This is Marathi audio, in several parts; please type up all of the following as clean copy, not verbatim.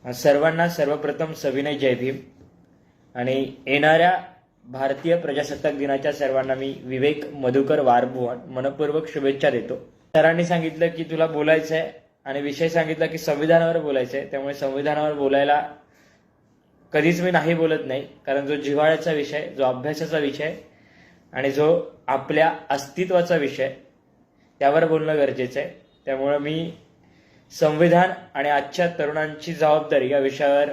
सर्वांना सर्वप्रथम सविनय जय भीम आणि येणाऱ्या भारतीय प्रजासत्ताक दिनाच्या सर्वांना मी विवेक मधुकर वारभुवन मनपूर्वक शुभेच्छा देतो। सरांनी सांगितलं की तुला बोलायचं आहे आणि विषय सांगितला की संविधानावर बोलायचं आहे, त्यामुळे संविधानावर बोलायला कधीच मी नाही बोलत नाही, कारण जो जिव्हाळ्याचा विषय, जो अभ्यासाचा विषय आणि जो आपल्या अस्तित्वाचा विषय त्यावर बोलणं गरजेचं आहे। त्यामुळे मी संविधान आणि आजच्या तरुणांची जबाबदारी या विषयावर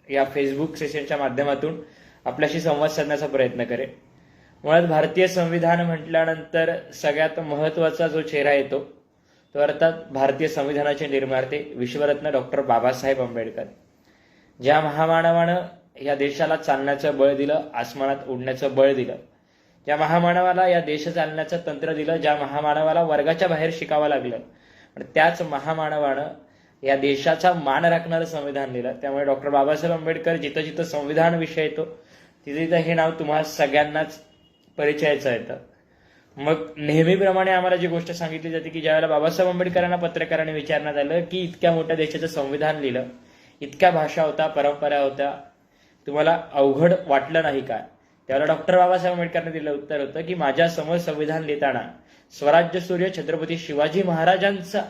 या फेसबुक सेशनच्या माध्यमातून आपल्याशी संवाद साधण्याचा प्रयत्न करेन। मुळात भारतीय संविधान म्हटल्यानंतर सगळ्यात महत्त्वाचा जो चेहरा येतो तो अर्थात भारतीय संविधानाचे निर्माते विश्वरत्न डॉक्टर बाबासाहेब आंबेडकर। ज्या महामानवानं या देशाला चालण्याचं बळ दिलं, आसमानात उडण्याचं बळ दिलं, ज्या महामानवाला या देश चालण्याचं तंत्र दिलं, ज्या महामानवाला वर्गाच्या बाहेर शिकावं लागलं, आणि त्याच महामानवानं या देशाचा मान राखणारं संविधान दिलं। त्यामुळे डॉक्टर बाबासाहेब आंबेडकर जिथं जिथं संविधान विषय येतो तिथे तिथं हे नाव तुम्हाला सगळ्यांनाच परिचयाचं येतं। मग नेहमीप्रमाणे आम्हाला जी गोष्ट सांगितली जाते की ज्यावेळेला बाबासाहेब आंबेडकरांना पत्रकारांनी विचारण्यात आलं की इतक्या मोठ्या देशाचं संविधान लिहिलं, इतक्या भाषा होत्या, परंपरा होत्या, तुम्हाला अवघड वाटलं नाही का? त्यावेळेला डॉक्टर बाबासाहेब आंबेडकरांनी दिलं उत्तर होतं की माझ्या समोर संविधान लिहिताना स्वराज्य सूर्य छत्रपती शिवाजी महाराजांचा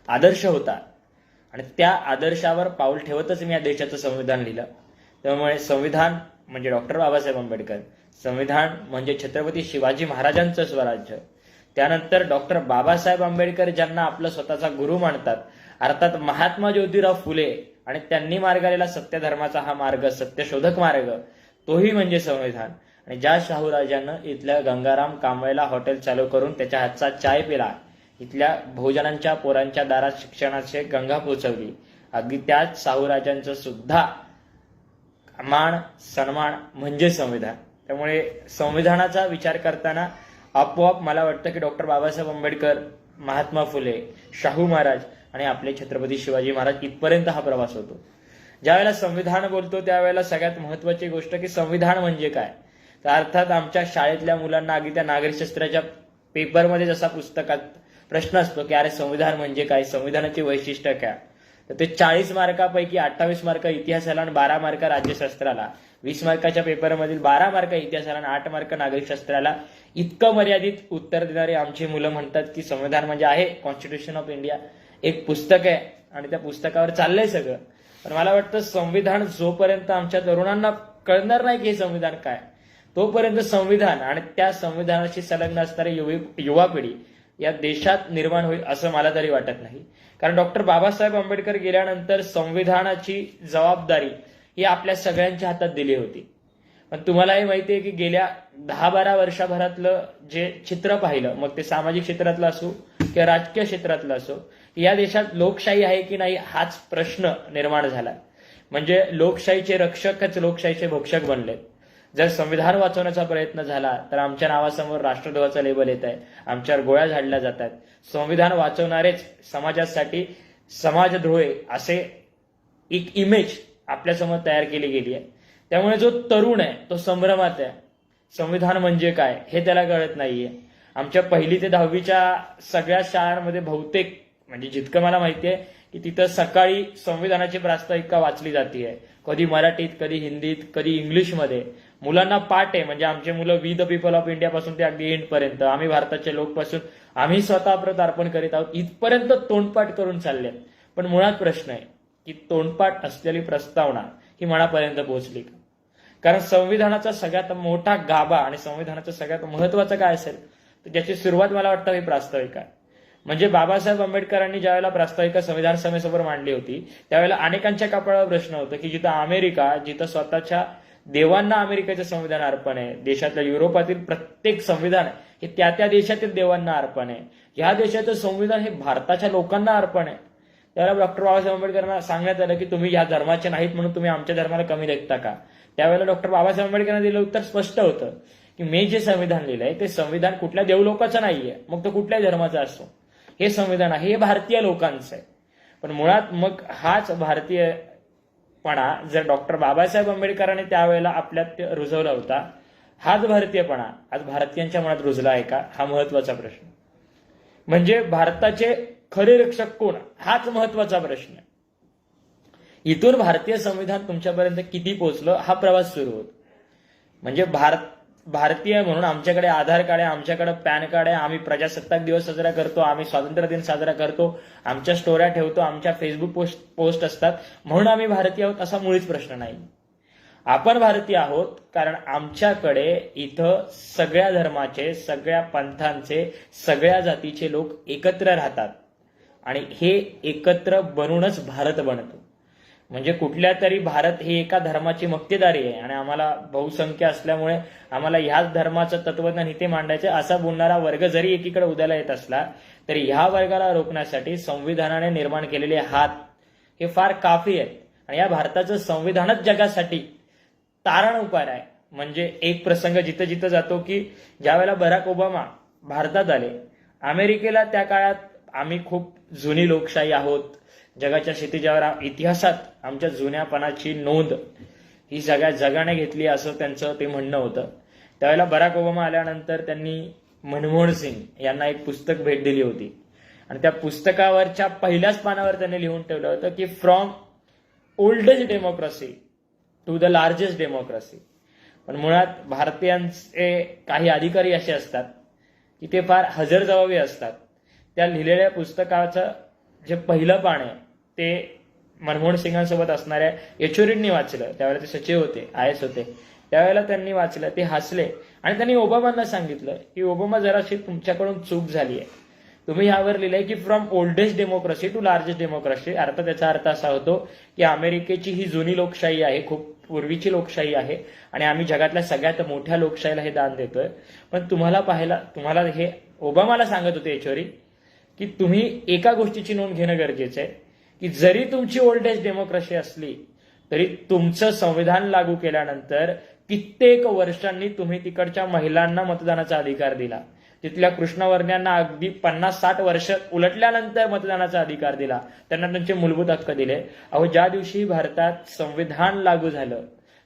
आदर्श होता आणि त्या आदर्शावर पाऊल ठेवतच मी या देशाचं संविधान लिहिलं। त्यामुळे संविधान म्हणजे डॉक्टर बाबासाहेब आंबेडकर, संविधान म्हणजे छत्रपती शिवाजी महाराजांचं स्वराज्य, त्यानंतर डॉक्टर बाबासाहेब आंबेडकर ज्यांना आपलं स्वतःचा गुरु मानतात, अर्थात महात्मा ज्योतिराव फुले, आणि त्यांनी मार्गालेला सत्य धर्माचा हा मार्ग, सत्यशोधक मार्ग, तोही म्हणजे संविधान। आणि ज्या शाहूराजानं इथल्या गंगाराम कांबळेला हॉटेल चालू करून त्याच्या हातचा चाय पिला, इथल्या बहुजनांच्या पोरांच्या दारात शिक्षणाची गंगा पोचवली, अगदी त्याच शाहूराजांचं सुद्धा मान सन्मान म्हणजे संविधान। त्यामुळे संविधानाचा विचार करताना आपोआप मला वाटतं की डॉक्टर बाबासाहेब आंबेडकर, महात्मा फुले, शाहू महाराज आणि आपले छत्रपती शिवाजी महाराज इथपर्यंत हा प्रवास होतो। ज्यावेळेला संविधान बोलतो त्यावेळेला सगळ्यात महत्वाची गोष्ट की संविधान म्हणजे काय, तर अर्थात आमच्या शाळेतल्या मुलांना अगदी त्या नागरिकशास्त्राच्या पेपरमध्ये जसा पुस्तकात प्रश्न असतो की अरे संविधान म्हणजे काय, संविधानाची वैशिष्ट्य काय, तर ते 40 मार्कापैकी 28 मार्क इतिहासाला आणि 12 मार्क राज्यशास्त्राला, 20 मार्काच्या पेपरमधील 12 मार्क इतिहासाला आणि 8 मार्क नागरिकशास्त्राला इतकं मर्यादित उत्तर देणारी आमची मुलं म्हणतात की संविधान म्हणजे आहे कॉन्स्टिट्यूशन ऑफ इंडिया, एक पुस्तक आहे आणि त्या पुस्तकावर चाललंय सगळं। पण मला वाटतं संविधान जोपर्यंत आमच्या तरुणांना कळणार नाही की हे संविधान काय, तोपर्यंत संविधान आणि त्या संविधानाशी संलग्न असणारी युवा पिढी या देशात निर्माण होईल असं मला तरी वाटत नाही। कारण डॉक्टर बाबासाहेब आंबेडकर गेल्यानंतर संविधानाची जबाबदारी ही आपल्या सगळ्यांच्या हातात दिली होती। पण तुम्हालाही माहिती आहे की गेल्या 10-12 वर्षाभरातलं जे चित्र पाहिलं, मग ते सामाजिक क्षेत्रातलं असो किंवा राजकीय क्षेत्रातलं असो, या देशात लोकशाही आहे की नाही हाच प्रश्न निर्माण झाला। म्हणजे लोकशाहीचे रक्षकच लोकशाहीचे भक्षक बनले। जर संविधान वाचवण्याचा प्रयत्न झाला तर आमच्या नावासमोर राष्ट्रध्वजाचं लेबल येत आहे, आमच्यावर गोळ्या झाडल्या जात आहेत। संविधान वाचवणारेच समाजासाठी समाजद्रोही असे एक इमेज आपल्यासमोर तयार केली गेली आहे। त्यामुळे जो तरुण आहे तो संभ्रमात आहे, संविधान म्हणजे काय हे त्याला कळत नाहीये। आमच्या 1ली ते 10वीच्या सगळ्या शाळांमध्ये बहुतेक म्हणजे जितकं मला माहिती आहे की तिथं सकाळी संविधानाची प्रास्ताविका वाचली जाते, कधी मराठीत, कधी हिंदीत, कधी इंग्लिशमध्ये। मुलांना पाठ आहे, म्हणजे आमचे मुलं we the people of India पासून ते अगदी एंड पर्यंत, आम्ही भारताचे लोक पासून आम्ही स्वतः प्रत अर्पण करीत आहोत इथपर्यंत तोंडपाठ करून चालले। पण मुळात प्रश्न आहे की तोंडपाठ असलेली प्रस्तावना ही मनापर्यंत पोहोचली का? कारण संविधानाचा सगळ्यात मोठा गाभा आणि संविधानाचं सगळ्यात महत्वाचं काय असेल तर ज्याची सुरुवात मला वाटतं ही प्रास्ताविका आहे। म्हणजे बाबासाहेब आंबेडकरांनी ज्यावेळेला प्रास्ताविका संविधान सभेसमोर मांडली होती त्यावेळेला अनेकांच्या कपाळावर प्रश्न होता की जिथं अमेरिका, जिथं स्वतःच्या देवांना अमेरिकेचं संविधान अर्पण आहे, देशातल्या युरोपातील प्रत्येक संविधान हे त्या त्या देशातील देवांना अर्पण आहे, ह्या देशाचं संविधान हे भारताच्या लोकांना अर्पण आहे, त्यावेळेला डॉक्टर बाबासाहेब आंबेडकरांना सांगण्यात आलं की तुम्ही या धर्माचे नाहीत म्हणून तुम्ही आमच्या धर्माला कमी लेखता का? त्यावेळेला डॉक्टर बाबासाहेब आंबेडकरांनी दिलं उत्तर स्पष्ट होतं की मी जे संविधान लिहिलंय ते संविधान कुठल्या देवलोकाचं नाहीये, मग तो कुठल्याही धर्माचा असो, हे संविधान आहे हे भारतीय लोकांचं आहे। पण मुळात मग हाच भारतीयपणा जर डॉक्टर बाबासाहेब आंबेडकरांनी त्यावेळेला आपल्यात रुजवला होता, हाच भारतीयपणा आज भारतीयांच्या मनात रुजला आहे का, हा महत्वाचा प्रश्न। म्हणजे भारताचे खरे रक्षक कोण हाच महत्वाचा प्रश्न आहे। इथून भारतीय संविधान तुमच्यापर्यंत किती पोहोचलं हा प्रवास सुरू होतो. म्हणजे भारतीय म्हणून आमच्याकडे आधार कार्ड आहे, आमच्याकडे पॅन कार्ड आहे, आम्ही प्रजासत्ताक दिवस साजरा करतो, आम्ही स्वातंत्र्य दिन साजरा करतो, आमच्या स्टोऱ्या ठेवतो, आमच्या फेसबुक पोस्ट असतात म्हणून आम्ही भारतीय आहोत असा मुळीच प्रश्न नाही. आपण भारतीय आहोत कारण आमच्याकडे इथं सगळ्या धर्माचे, सगळ्या पंथांचे, सगळ्या जातीचे लोक एकत्र राहतात आणि हे एकत्र बनूनच भारत बनतो. म्हणजे कुठल्या तरी भारत ही एका धर्माची मक्तेदारी आहे आणि आम्हाला बहुसंख्य असल्यामुळे आम्हाला ह्याच धर्माचं तत्वज्ञान इथे मांडायचं असा बोलणारा वर्ग जरी एकीकडे उद्याला येत असला तरी ह्या वर्गाला रोखण्यासाठी संविधानाने निर्माण केलेले हात हे फार काफी आहेत. आणि या भारताचं संविधानच जगासाठी तारण उपाय आहे. म्हणजे एक प्रसंग जिथं जिथं जातो की ज्या वेळेला बराक ओबामा भारतात आले, अमेरिकेला त्या काळात आम्ही खूप जुनी लोकशाही आहोत, जगाच्या क्षितिजावर इतिहासात आमच्या जुन्यापणाची नोंद ही सगळ्या जगाने घेतली असं त्यांचं ते म्हणणं होतं. त्यावेळेला बराक ओबामा आल्यानंतर त्यांनी मनमोहन सिंग यांना एक पुस्तक भेट दिली होती आणि त्या पुस्तकावरच्या पहिल्याच पानावर त्यांनी लिहून ठेवलं होतं की from oldest democracy to the largest democracy. पण मुळात भारतीयांचे काही अधिकारी असे असतात की ते फार हजरजबाबी असतात. त्या लिहिलेल्या पुस्तकाचं जे पहिलं पान आहे ते मनमोहन सिंगांसोबत असणाऱ्या येचुरींनी वाचलं. त्यावेळेला ते सचिव होते, IAS होते. त्यावेळेला त्यांनी वाचलं, ते हसले आणि त्यांनी ओबामांना सांगितलं की ओबामा जराशी तुमच्याकडून चूक झाली आहे. तुम्ही ह्यावर लिहिलंय की from oldest democracy to largest democracy. त्याचा अर्थ असा होतो की अमेरिकेची ही जुनी लोकशाही आहे, खूप पूर्वीची लोकशाही आहे आणि आम्ही जगातल्या सगळ्यात मोठ्या लोकशाहीला हे दान देतोय. पण तुम्हाला हे ओबामाला सांगत होते येचुरी की तुम्ही एका गोष्टीची नोंद घेणं गरजेचं आहे की जरी तुमची ओल्डेस्ट डेमोक्रेसी असली तरी तुमचं संविधान लागू केल्यानंतर कित्येक वर्षांनी तुम्ही तिकडच्या महिलांना मतदानाचा अधिकार दिला, तिथल्या कृष्णवर्ण्यांना अगदी 50-60 वर्ष उलटल्यानंतर मतदानाचा अधिकार दिला, त्यांना त्यांचे मूलभूत हक्क दिले. ज्या दिवशी भारतात संविधान लागू झालं,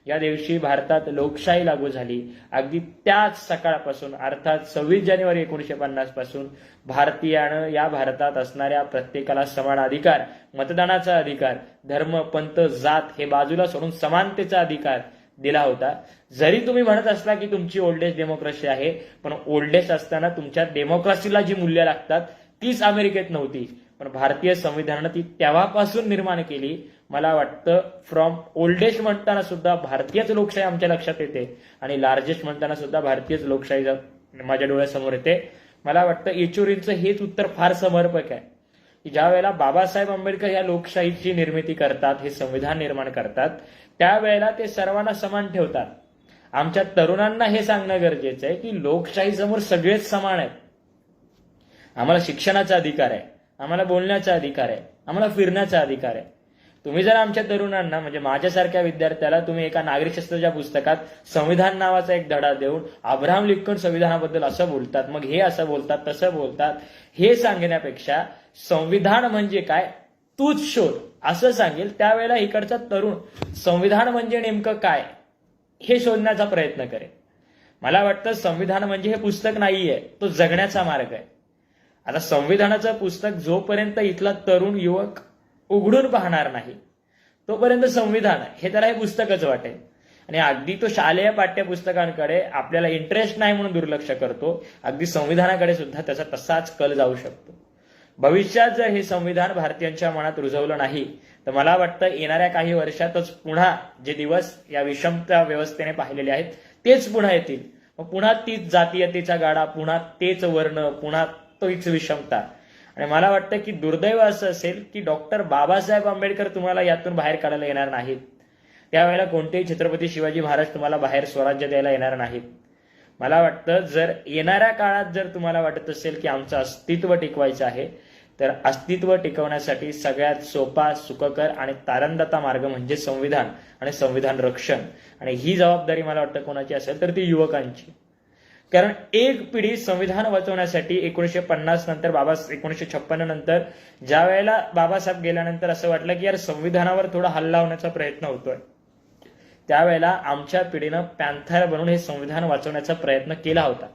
या दिवशी भारतात लोकशाही लागू झाली, अगदी त्याच सकाळपासून अर्थात 26 जानेवारी 1950 पासून भारतीयानं या भारतात असणाऱ्या प्रत्येकाला समान अधिकार, मतदानाचा अधिकार, धर्म, पंथ, जात हे बाजूला सोडून समानतेचा अधिकार दिला होता. जरी तुम्ही म्हणत असला की तुमची ओल्डेस्ट डेमोक्रेसी आहे, पण ओल्डेस्ट असताना तुमच्या डेमोक्रेसीला जी मूल्य लागतात तीच अमेरिकेत नव्हती. पण भारतीय संविधानानं ती तेव्हापासून निर्माण केली. मला वाटतं फ्रॉम ओल्डेस्ट म्हणताना सुद्धा भारतीयच लोकशाही आमच्या लक्षात येते आणि लार्जेस्ट म्हणताना सुद्धा भारतीयच लोकशाही माझ्या डोळ्यासमोर येते. मला वाटतं येचुरींचं हेच उत्तर फार समर्पक आहे की ज्या वेळेला बाबासाहेब आंबेडकर या लोकशाहीची निर्मिती करतात, हे संविधान निर्माण करतात, त्यावेळेला ते सर्वांना समान ठेवतात. आमच्या तरुणांना हे सांगणं गरजेचं आहे की लोकशाही समोर सगळेच समान आहेत. आम्हाला शिक्षणाचा अधिकार आहे, आम्हाला बोलण्याचा अधिकार आहे, आम्हाला फिरण्याचा अधिकार आहे. तुम्ही जर आमच्या तरुणांना म्हणजे माझ्यासारख्या विद्यार्थ्याला तुम्ही एका नागरिकशास्त्राच्या पुस्तकात संविधान नावाचा एक धडा देऊन अब्राहम लिंकन संविधानाबद्दल असं बोलतात, मग हे असं बोलतात, तसं बोलतात, हे सांगण्यापेक्षा संविधान म्हणजे काय तूच शोध असं सांगेल, त्यावेळेला इकडचा तरुण संविधान म्हणजे नेमकं काय हे शोधण्याचा प्रयत्न करेल. मला वाटतं संविधान म्हणजे हे पुस्तक नाहीये, तो जगण्याचा मार्ग आहे. आता संविधानाचं पुस्तक जोपर्यंत इथला तरुण युवक उघडून पाहणार नाही तोपर्यंत संविधान हे त्याला हे पुस्तकच वाटेल. आणि अगदी तो शालेय पाठ्यपुस्तकांकडे आपल्याला इंटरेस्ट नाही म्हणून दुर्लक्ष करतो, अगदी संविधानाकडे सुद्धा त्याचा तसाच कल जाऊ शकतो. भविष्यात जर हे संविधान भारतीयांच्या मनात रुजवलं नाही तर मला वाटतं येणाऱ्या काही वर्षातच पुन्हा जे दिवस या विषमता व्यवस्थेने पाहिलेले आहेत तेच पुन्हा येतील. मग पुन्हा तीच जातीयतेचा गाडा, पुन्हा तेच वर्ण, पुन्हा तोच विषमता. आणि मला वाटतं की दुर्दैव असं असेल की डॉक्टर बाबासाहेब आंबेडकर तुम्हाला यातून बाहेर काढायला येणार नाहीत. त्यावेळेला कोणतेही छत्रपती शिवाजी महाराज तुम्हाला बाहेर स्वराज्य द्यायला येणार नाहीत. मला वाटतं जर येणाऱ्या काळात जर तुम्हाला वाटत असेल की आमचं अस्तित्व टिकवायचं आहे तर अस्तित्व टिकवण्यासाठी सगळ्यात सोपा, सुखकर आणि तारंदाता मार्ग म्हणजे संविधान आणि संविधान रक्षण. आणि ही जबाबदारी मला वाटतं कोणाची असेल तर ती युवकांची. कारण एक पिढी संविधान वाचवण्यासाठी 1950 नंतर 1956 नंतर ज्या वेळेला बाबासाहेब गेल्यानंतर असं वाटलं की यार संविधानावर थोडा हल्ला होण्याचा प्रयत्न होतोय, त्यावेळेला आमच्या पिढीनं पॅन्थर बनून हे संविधान वाचवण्याचा प्रयत्न केला होता.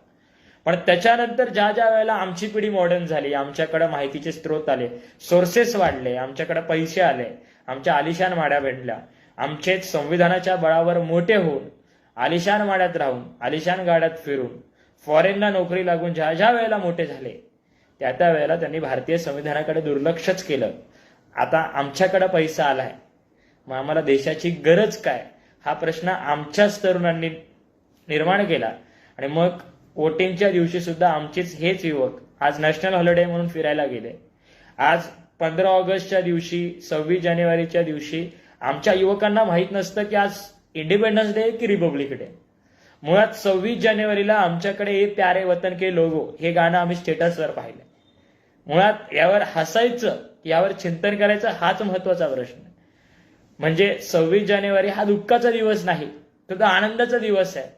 पण त्याच्यानंतर ज्या ज्या वेळेला आमची पिढी मॉडर्न झाली, आमच्याकडे माहितीचे स्रोत आले, सोर्सेस वाढले, आमच्याकडे पैसे आले, आमच्या आलिशान माड्या भेटल्या, आमचे संविधानाच्या बळावर मोठे होऊन, आलिशान माड्यात राहून, आलिशान गाड्यात फिरून, फॉरेनला नोकरी लागून ज्या ज्या वेळेला मोठे झाले, त्या त्या वेळेला त्यांनी भारतीय संविधानाकडे दुर्लक्षच केलं. आता आमच्याकडे पैसा आलाय, मग आम्हाला देशाची गरज काय, हा प्रश्न आमच्याच तरुणांनी निर्माण केला. आणि मग वोटिंगच्या दिवशी सुद्धा आमचेच हेच युवक आज नॅशनल हॉलिडे म्हणून फिरायला गेले. आज 15 ऑगस्टच्या दिवशी, 26 जानेवारीच्या दिवशी आमच्या युवकांना माहीत नसतं की आज इंडिपेंडन्स डे की रिपब्लिक डे. मुळात 26 जानेवारीला आमच्याकडे ये प्यारे वतन के लोगो हे गाणं आम्ही स्टेटसवर पाहिलं. मुळात यावर हसायचं, यावर चिंतन करायचं, हाच महत्वाचा प्रश्न. म्हणजे 26 जानेवारी हा दुःखाचा दिवस नाही, तो आनंदाचा दिवस आहे.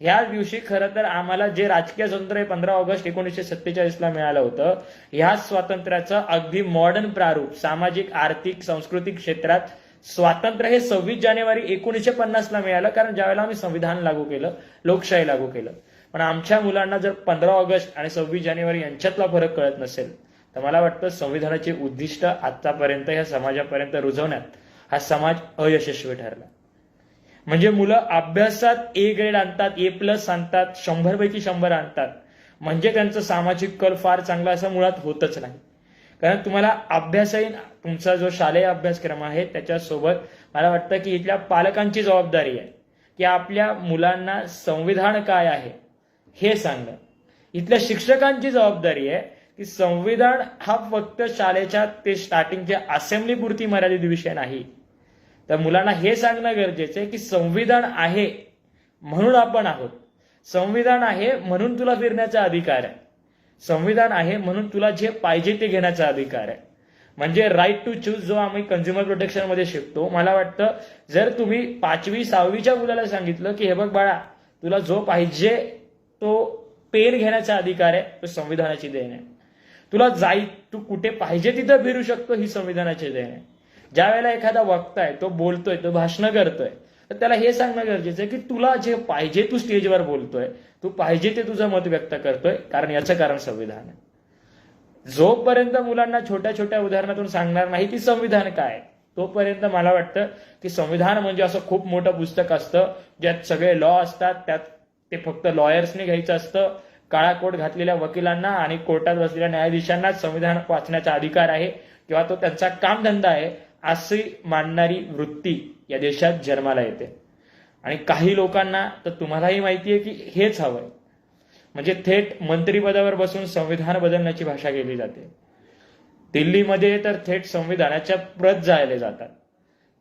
ह्या दिवशी खरं तर आम्हाला जे राजकीय स्वातंत्र्य 15 ऑगस्ट 1947ला मिळालं होतं, ह्या स्वातंत्र्याचं अगदी मॉडर्न प्रारूप सामाजिक, आर्थिक, सांस्कृतिक क्षेत्रात स्वातंत्र्य हे 26 जानेवारी 1950ला मिळालं. कारण ज्यावेळेला आम्ही संविधान लागू केलं, लोकशाही लागू केलं. पण आमच्या मुलांना जर 15 ऑगस्ट आणि 26 जानेवारी यांच्यातला फरक कळत नसेल, तर मला वाटतं संविधानाचे उद्दिष्ट आतापर्यंत या समाजापर्यंत रुजवण्यात हा समाज अयशस्वी ठरला. म्हणजे मुलं अभ्यासात ए ग्रेड आणतात, A+ आणतात, 100 पैकी 100 आणतात, म्हणजे त्यांचं सामाजिक कल फार चांगला असं मुळात होतच नाही. कारण तुम्हाला अभ्यासही, तुमचा जो शालेय अभ्यासक्रम आहे त्याच्यासोबत मला वाटतं की इथल्या पालकांची जबाबदारी आहे की आपल्या मुलांना संविधान काय आहे हे सांगणं. इथल्या शिक्षकांची जबाबदारी आहे की संविधान हा फक्त शाळेच्या ते स्टार्टिंगच्या असेंब्ली पुरती मर्यादित विषय नाही, तर मुलांना हे सांगणं गरजेचं आहे की संविधान आहे म्हणून आपण आहोत, संविधान आहे म्हणून तुला फिरण्याचा अधिकार आहे, संविधान आहे म्हणून तुला जे पाहिजे ते घेण्याचा अधिकार आहे. म्हणजे राईट टू चूज जो आम्ही कंझ्युमर प्रोटेक्शन मध्ये शिकतो, मला वाटतं जर तुम्ही 5वी 6वीच्या मुलाला सांगितलं की हे बघ बाळा, तुला जो पाहिजे तो पेन घेण्याचा अधिकार आहे, तो संविधानाची देण आहे. तुला तू कुठे पाहिजे तिथं फिरू शकतो, ही संविधानाची देण आहे. ज्या वेळेला एखादा वक्ता आहे, तो बोलतोय, तो भाषण करतोय, तर त्याला हे सांगणं गरजेचं आहे की तुला जे पाहिजे तू स्टेजवर बोलतोय, तू पाहिजे ते तुझं मत व्यक्त करतोय, कारण याचं कारण संविधान आहे. जोपर्यंत मुलांना छोट्या छोट्या उदाहरणातून सांगणार नाही की संविधान काय, तोपर्यंत मला वाटतं की संविधान म्हणजे असं खूप मोठं पुस्तक असतं ज्यात सगळे लॉ असतात, त्यात ते फक्त लॉयर्सने घ्यायचं असतं. काळा कोट घातलेल्या वकिलांना आणि कोर्टात बसलेल्या न्यायाधीशांनाच संविधान वाचण्याचा अधिकार आहे किंवा तो त्यांचा कामधंदा आहे, अशी मानणारी वृत्ती या देशात जन्माला येते. आणि काही लोकांना तर तुम्हालाही माहिती आहे की हेच हवंय. म्हणजे थेट मंत्रिपदावर बसून संविधान बदलण्याची भाषा केली जाते. दिल्लीमध्ये तर थेट संविधानाच्या प्रत जाळल्या जातात.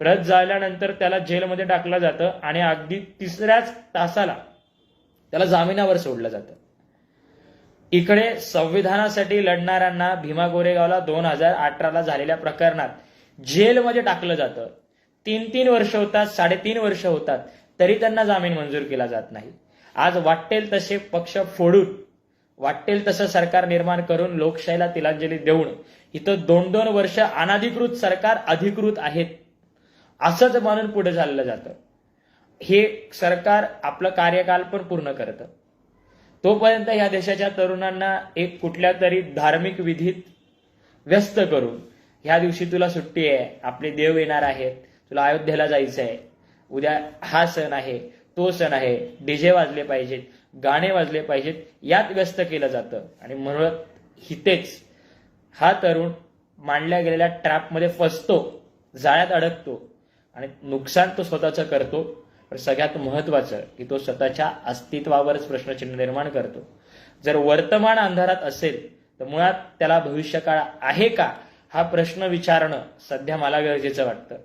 प्रत जाळल्यानंतर त्याला जेलमध्ये टाकलं जातं आणि अगदी 3ऱ्याच तासाला त्याला जामिनावर सोडलं जातं. इकडे संविधानासाठी लढणाऱ्यांना भीमा कोरेगावला 2018ला झालेल्या प्रकरणात जेलमध्ये टाकलं जातं. 3-3 वर्ष होतात, 3.5 वर्ष होतात, तरी त्यांना जामीन मंजूर केला जात नाही. आज वाटेल तसे पक्ष फोडून, वाटेल तसं सरकार निर्माण करून, लोकशाहीला तिलांजली देऊन इथं 2-2 वर्ष अनधिकृत सरकार अधिकृत आहेत असंच मानून पुढे चाललं जातं. हे सरकार आपलं कार्यकाल पण पूर्ण करतं. तोपर्यंत या देशाच्या तरुणांना एक कुठल्या तरी धार्मिक विधीत व्यस्त करून, ह्या दिवशी तुला सुट्टी आहे, आपले देव येणार आहेत, तुला अयोध्येला जायचं आहे, उद्या हा सण आहे, तो सण आहे, डीजे वाजले पाहिजेत, गाणे वाजले पाहिजेत, यात व्यस्त केलं जातं. आणि म्हणून हितेच हा तरुण मांडल्या गेलेल्या ट्रॅपमध्ये फसतो, जाळ्यात अडकतो आणि नुकसान तो स्वतःचं करतो. पण सगळ्यात महत्वाचं की तो स्वतःच्या अस्तित्वावरच प्रश्नचिन्ह निर्माण करतो. जर वर्तमान अंधारात असेल तर मुळात त्याला भविष्यकाळ आहे का, हा प्रश्न विचारणं सध्या मला गरजेचं वाटतं.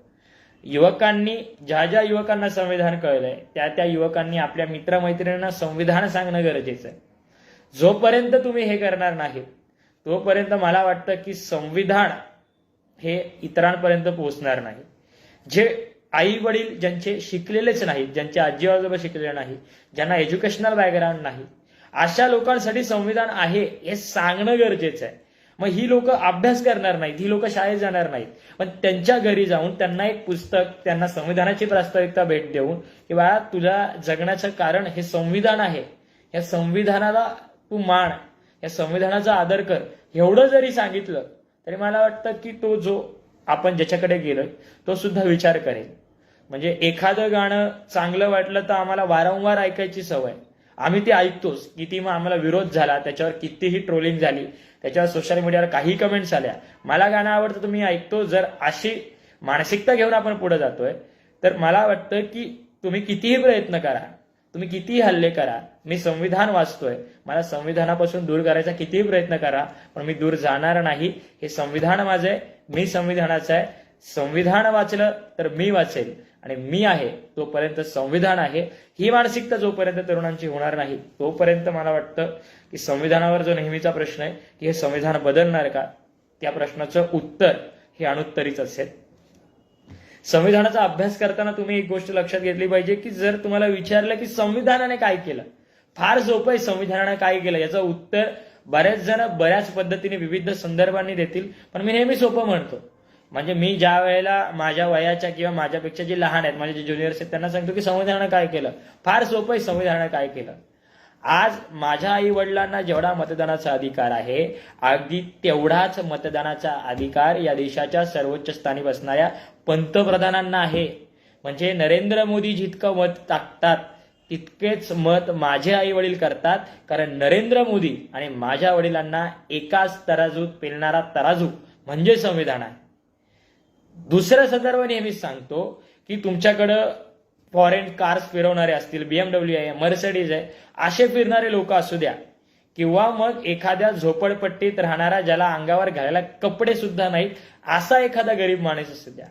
युवकांनी, ज्या ज्या युवकांना संविधान कळलंय त्या त्या युवकांनी आपल्या मित्रमैत्रिणींना संविधान सांगणं गरजेचं आहे. जोपर्यंत तुम्ही हे करणार नाही तोपर्यंत मला वाटतं की संविधान हे इतरांपर्यंत पोहोचणार नाही. जे आई वडील ज्यांचे शिकलेलेच नाहीत, ज्यांचे आजी आजोबा शिकलेले नाही, ज्यांना एज्युकेशनल बॅकग्राऊंड नाही, अशा लोकांसाठी संविधान आहे हे सांगणं गरजेचं आहे. मग ही लोक अभ्यास करणार नाहीत, ही लोक शाळेत जाणार नाहीत, पण त्यांच्या घरी जाऊन त्यांना एक पुस्तक, त्यांना संविधानाची प्रास्ताविकता भेट देऊन की बाळा तुला जगण्याचं कारण हे संविधान आहे, या संविधानाला तू मान, या संविधानाचा आदर कर, एवढं जरी सांगितलं तरी मला वाटतं की तो जो आपण ज्याच्याकडे गेलोय तो सुद्धा विचार करेल. म्हणजे एखादं गाणं चांगलं वाटलं तर आम्हाला वारंवार ऐकायची सवय, आम्ही ते ऐकतोच. किती मग आम्हाला विरोध झाला, त्याच्यावर कितीही ट्रोलिंग झाली, त्याच्यावर सोशल मीडियावर काही कमेंट्स आल्या, मला गाणं आवडतं तर मी ऐकतो. जर अशी मानसिकता घेऊन आपण पुढे जातोय तर मला वाटतं की तुम्ही कितीही प्रयत्न करा, तुम्ही कितीही हल्ले करा, मी संविधान वाचतोय, मला संविधानापासून दूर करायचा कितीही प्रयत्न करा, पण मी दूर जाणार नाही. हे संविधान माझं आहे, मी संविधानाचं आहे. संविधान वाचलं तर मी वाचेल आणि मी आहे तोपर्यंत संविधान आहे. ही मानसिकता जोपर्यंत तरुणांची होणार नाही तोपर्यंत मला वाटतं की संविधानावर जो नेहमीचा प्रश्न आहे की हे संविधान बदलणार का, त्या प्रश्नाचं उत्तर हे अनुत्तरीच असेल. संविधानाचा अभ्यास करताना तुम्ही एक गोष्ट लक्षात घेतली पाहिजे की जर तुम्हाला विचारलं की संविधानाने काय केलं, फार सोपं आहे संविधानाने काय केलं, याचं उत्तर बरेच जण बऱ्याच पद्धतीने विविध संदर्भांनी देतील, पण मी नेहमी सोपं म्हणतो. म्हणजे मी ज्या वेळेला माझ्या वयाच्या किंवा माझ्यापेक्षा जे लहान आहेत, माझे जे ज्युनियर्स आहेत, त्यांना सांगतो की संविधानाने काय केलं, फार सोपं आहे संविधानाने काय केलं. आज माझ्या आई वडिलांना जेवढा मतदानाचा अधिकार आहे, अगदी तेवढाच मतदानाचा अधिकार या देशाच्या सर्वोच्च स्थानी बसणाऱ्या पंतप्रधानांना आहे. म्हणजे नरेंद्र मोदी जितकं मत टाकतात तितकेच मत माझे आई वडील करतात, कारण नरेंद्र मोदी आणि माझ्या वडिलांना एकाच तराजूत पेलणारा तराजू म्हणजे संविधान आहे. दुसरा संदर्भ नेहमीच सांगतो की तुमच्याकडं फॉरेन कार्स फिरवणारे असतील, BMW आहे, मर्सिडीज आहे, असे फिरणारे लोक असू द्या, किंवा मग एखाद्या झोपडपट्टीत राहणारा ज्याला अंगावर घालायला कपडे सुद्धा नाहीत असा एखादा गरीब माणूस असू द्या,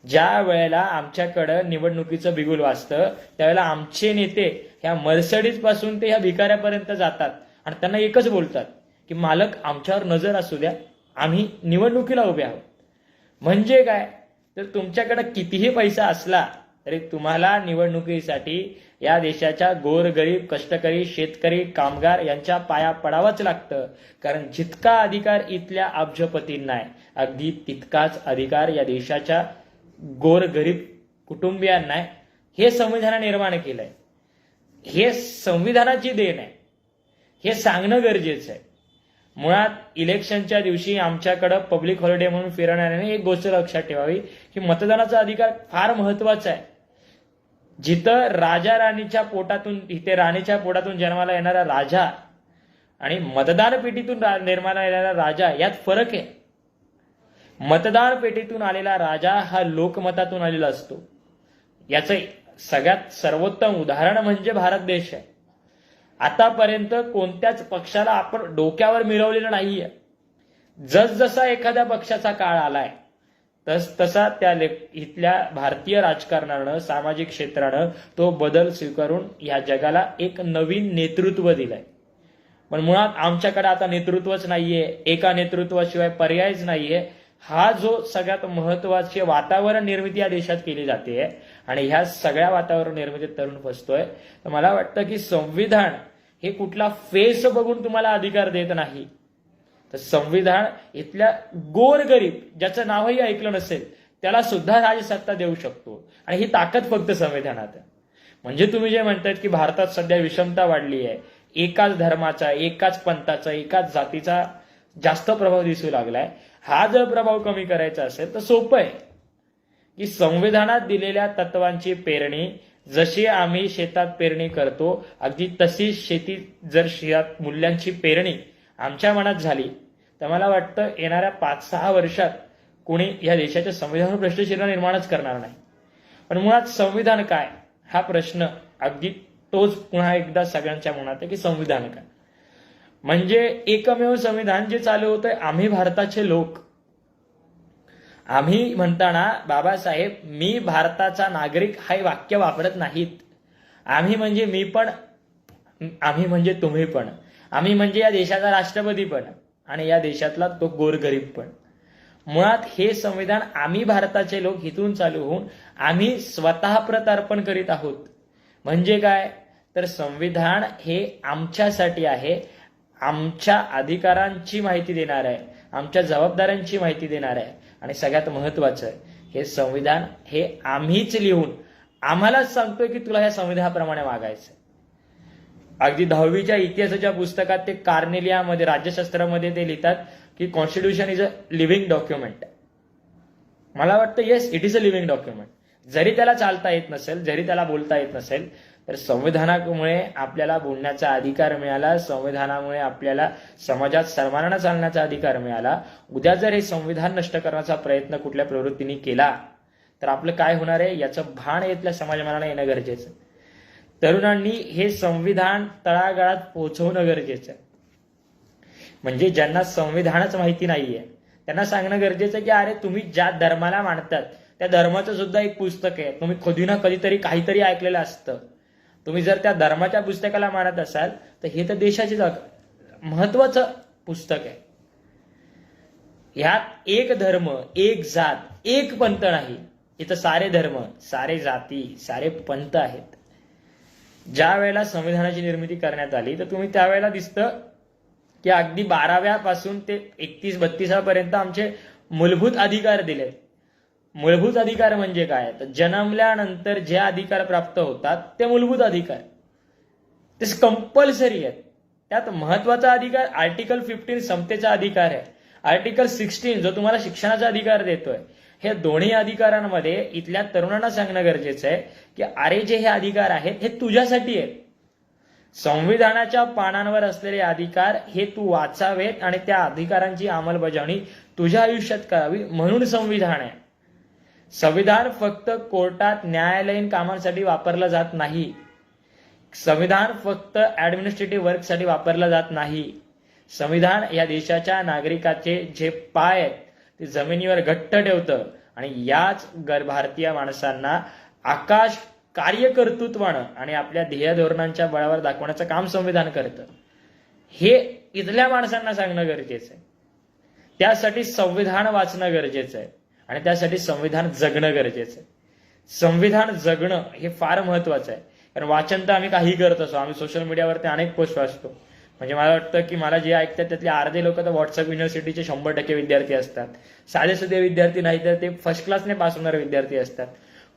ज्या वेळेला आमच्याकडं निवडणुकीचं बिगुल वाजतं त्यावेळेला आमचे नेते ह्या मर्सिडीज पासून ते ह्या भिकाऱ्यापर्यंत जातात आणि त्यांना एकच बोलतात की मालक आमच्यावर नजर असू द्या, आम्ही निवडणुकीला उभे आहोत. म्हणजे काय, तर तुमच्याकडे कितीही पैसा असला तरी तुम्हाला निवडणुकीसाठी या देशाच्या गोरगरीब कष्टकरी शेतकरी कामगार यांच्या पाया पडावंच लागतं. कारण जितका अधिकार इथल्या अब्जपतींना आहे अगदी तितकाच अधिकार या देशाच्या गोरगरीब कुटुंबियांना आहे. हे संविधानाने निर्माण केलंय, हे संविधानाची देण आहे, हे सांगणं गरजेचं आहे. मुळात इलेक्शनच्या दिवशी आमच्याकडं पब्लिक हॉलिडे म्हणून फिरणाऱ्याने एक गोष्ट लक्षात ठेवावी की मतदानाचा अधिकार फार महत्वाचा आहे. जिथं राजा राणीच्या पोटातून, इथे राणीच्या पोटातून जन्माला येणारा राजा आणि मतदान पेटीतून निर्माला येणारा राजा यात फरक आहे. मतदान पेटीतून आलेला राजा हा लोकमतातून आलेला असतो. याचं सगळ्यात सर्वोत्तम उदाहरण म्हणजे भारत देश आहे. आतापर्यंत कोणत्याच पक्षाला आपण डोक्यावर मिरवलेलं नाहीये. जसजसा एखाद्या पक्षाचा काळ आलाय तसा त्या इथल्या भारतीय राजकारणानं, सामाजिक क्षेत्रानं तो बदल स्वीकारून या जगाला एक नवीन नेतृत्व दिलंय. पण मुळात आमच्याकडे आता नेतृत्वच नाहीये, एका नेतृत्वाशिवाय पर्यायच नाहीये. हा जो सगळ्यात महत्वाची वातावरण निर्मिती या देशात केली जाते आणि ह्या सगळ्या वातावरण निर्मितीत तरुण फसतोय. तर मला वाटतं की संविधान हे कुठला फेस बघून तुम्हाला अधिकार देत नाही, तर संविधान इथल्या गोरगरीब ज्याचं नावही ऐकलं नसेल त्याला सुद्धा राजसत्ता देऊ शकतो. आणि ही ताकद फक्त संविधानात आहे. म्हणजे तुम्ही जे म्हणतायत की भारतात सध्या विषमता वाढली आहे, एकाच धर्माचा, एकाच पंथाचा, एकाच जातीचा जास्त प्रभाव दिसू लागलाय, हा जर प्रभाव कमी करायचा असेल तर सोपं आहे की संविधानात दिलेल्या तत्वांची पेरणी, जशी आम्ही शेतात पेरणी करतो अगदी तशी शेती जर शेतात मूल्यांची पेरणी आमच्या मनात झाली तर मला वाटतं येणाऱ्या 5-6 वर्षात कोणी या देशाच्या संविधानावर प्रश्नचिन्ह निर्माणच करणार नाही. पण मुळात संविधान काय हा प्रश्न अगदी तोच पुन्हा एकदा सगळ्यांच्या मनात आहे की संविधान काय. म्हणजे एकमेव संविधान जे चालू होतंय, आम्ही भारताचे लोक, आम्ही म्हणताना बाबासाहेब मी भारताचा नागरिक हे वाक्य वापरत नाहीत. आम्ही म्हणजे मी पण, आम्ही म्हणजे तुम्ही पण, आम्ही म्हणजे या देशाचा राष्ट्रपती पण आणि या देशातला तो गोरगरीब पण. मुळात हे संविधान आम्ही भारताचे लोक इथून चालू होऊन आम्ही स्वतः प्रतार्पण करीत आहोत. म्हणजे काय, तर संविधान हे आमच्यासाठी आहे, आमच्या अधिकारांची माहिती देणार आहे, आमच्या जबाबदाऱ्यांची माहिती देणार आहे. आणि सगळ्यात महत्वाचं हे संविधान हे आम्हीच लिहून आम्हालाच सांगतोय की तुला ह्या संविधानाप्रमाणे वागायचं. अगदी 10वीच्या इतिहासाच्या पुस्तकात ते कार्नेलियामध्ये राज्यशास्त्रामध्ये ते लिहितात की constitution is a living document. मला वाटतं yes, it is a living document. जरी त्याला चालता येत नसेल, जरी त्याला बोलता येत नसेल, तर संविधानामुळे आपल्याला बोलण्याचा अधिकार मिळाला, संविधानामुळे आपल्याला समाजात सन्मानाने चालण्याचा अधिकार मिळाला. उद्या जर हे संविधान नष्ट करण्याचा प्रयत्न कुठल्या प्रवृत्तीने केला तर आपलं काय होणार आहे याचं भान इथल्या समाजमानाला येणं गरजेचं. तरुणांनी हे संविधान तळागाळात पोहोचवणं गरजेचं आहे. म्हणजे ज्यांना संविधानच माहिती नाहीये त्यांना सांगणं गरजेचं आहे की अरे तुम्ही ज्या धर्माला मानतात त्या धर्माचं सुद्धा एक पुस्तक आहे. तुम्ही कधी ना कधीतरी काहीतरी ऐकलेलं असतं. तुम्ही जर त्या धर्माच्या पुस्तकाला मानत असाल तर हे तर देशाचे महत्वाचं पुस्तक आहे. ह्यात एक धर्म, एक जात, एक पंथ नाही. इथं सारे धर्म, सारे जाती, सारे पंथ आहेत. ज्या वेळेला संविधानाची निर्मिती करण्यात आली तर तुम्ही त्यावेळेला दिसतं की अगदी 12व्या पासून ते 31-32 पर्यंत आमचे मूलभूत अधिकार दिले. मूलभूत अधिकार म्हणजे काय? तर जन्मल्यानंतर जे अधिकार प्राप्त होतात ते मूलभूत अधिकार, ते कंपल्सरी आहेत. त्यात महत्वाचा अधिकार आर्टिकल 15 समतेचा अधिकार आहे. आर्टिकल 16 जो तुम्हाला शिक्षणाचा अधिकार देतोय. हे दोन्ही अधिकारांमध्ये इथल्या तरुणांना सांगणं गरजेचं आहे की अरे जे हे अधिकार आहेत हे तुझ्यासाठी आहेत. संविधानाच्या पानांवर असलेले अधिकार हे तू वाचावेत आणि त्या अधिकारांची अंमलबजावणी तुझ्या आयुष्यात करावी म्हणून संविधान आहे. संविधान फक्त कोर्टात न्यायालयीन कामांसाठी वापरलं जात नाही. संविधान फक्त ऍडमिनिस्ट्रेटिव्ह वर्कसाठी वापरलं जात नाही. संविधान या देशाच्या नागरिकाचे जे पाय आहेत ते जमिनीवर घट्ट ठेवतं आणि याच भारतीय माणसांना आकाश कार्यकर्तृत्वानं आणि आपल्या ध्येय धोरणांच्या बळावर दाखवण्याचं काम संविधान करतं. हे इथल्या माणसांना सांगणं गरजेचं आहे. त्यासाठी संविधान वाचणं गरजेचं आहे आणि त्यासाठी संविधान जगणं गरजेचं आहे. संविधान जगणं हे फार महत्वाचं आहे. कारण वाचन तर आम्ही काही करत असतो. आम्ही सोशल मीडियावरती अनेक पोस्ट वाचतो. म्हणजे मला वाटतं की मला जे ऐकतात त्यातले अर्धे लोक तर व्हॉट्सअप युनिव्हर्सिटीचे 100% विद्यार्थी असतात. साधे सुधे विद्यार्थी नाही तर ते फर्स्ट क्लासने पास होणारे विद्यार्थी असतात.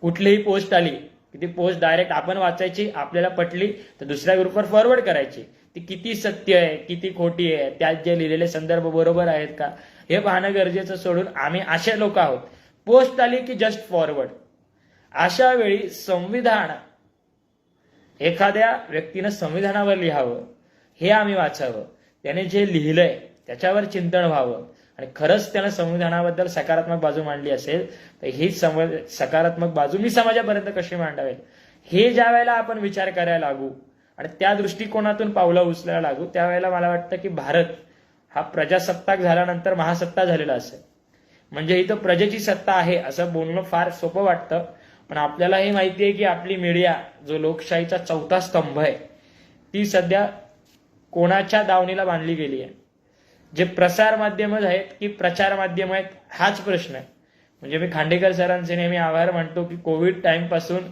कुठलीही पोस्ट आली की ती पोस्ट डायरेक्ट आपण वाचायची, आपल्याला पटली तर दुसऱ्या ग्रुपवर फॉरवर्ड करायची. ती किती सत्य आहे, किती खोटी आहे, त्यात जे लिहिलेले संदर्भ बरोबर आहेत का हे पाहणं गरजेचं सोडून आम्ही असे लोक आहोत, पोस्ट आली की जस्ट फॉरवर्ड. अशा वेळी संविधान, एखाद्या व्यक्तीनं संविधानावर लिहावं, हे आम्ही वाचावं, त्याने जे लिहिलंय त्याच्यावर चिंतन व्हावं आणि खरंच त्यानं संविधानाबद्दल सकारात्मक बाजू मांडली असेल तर ही सकारात्मक बाजू मी समाजापर्यंत कशी मांडावेल हे ज्या वेळेला आपण विचार करायला लागू आणि त्या दृष्टिकोनातून पावलं उचलायला लागू त्यावेळेला मला वाटतं की भारत हा प्रजासत्ताक झाल्यानंतर महासत्ता झालेला असेल. म्हणजे इथं प्रजेची सत्ता आहे असं बोलणं फार सोपं वाटतं, पण आपल्याला हे माहिती आहे की आपली मीडिया जो लोकशाहीचा चौथा स्तंभ आहे ती सध्या कोणाच्या दावणीला बांधली गेली आहे. जे प्रसार माध्यम आहेत की प्रचार माध्यम आहेत हाच प्रश्न आहे. म्हणजे मी खांडेकर सरांचे नेहमी आभार मानतो की कोविड टाइम पासून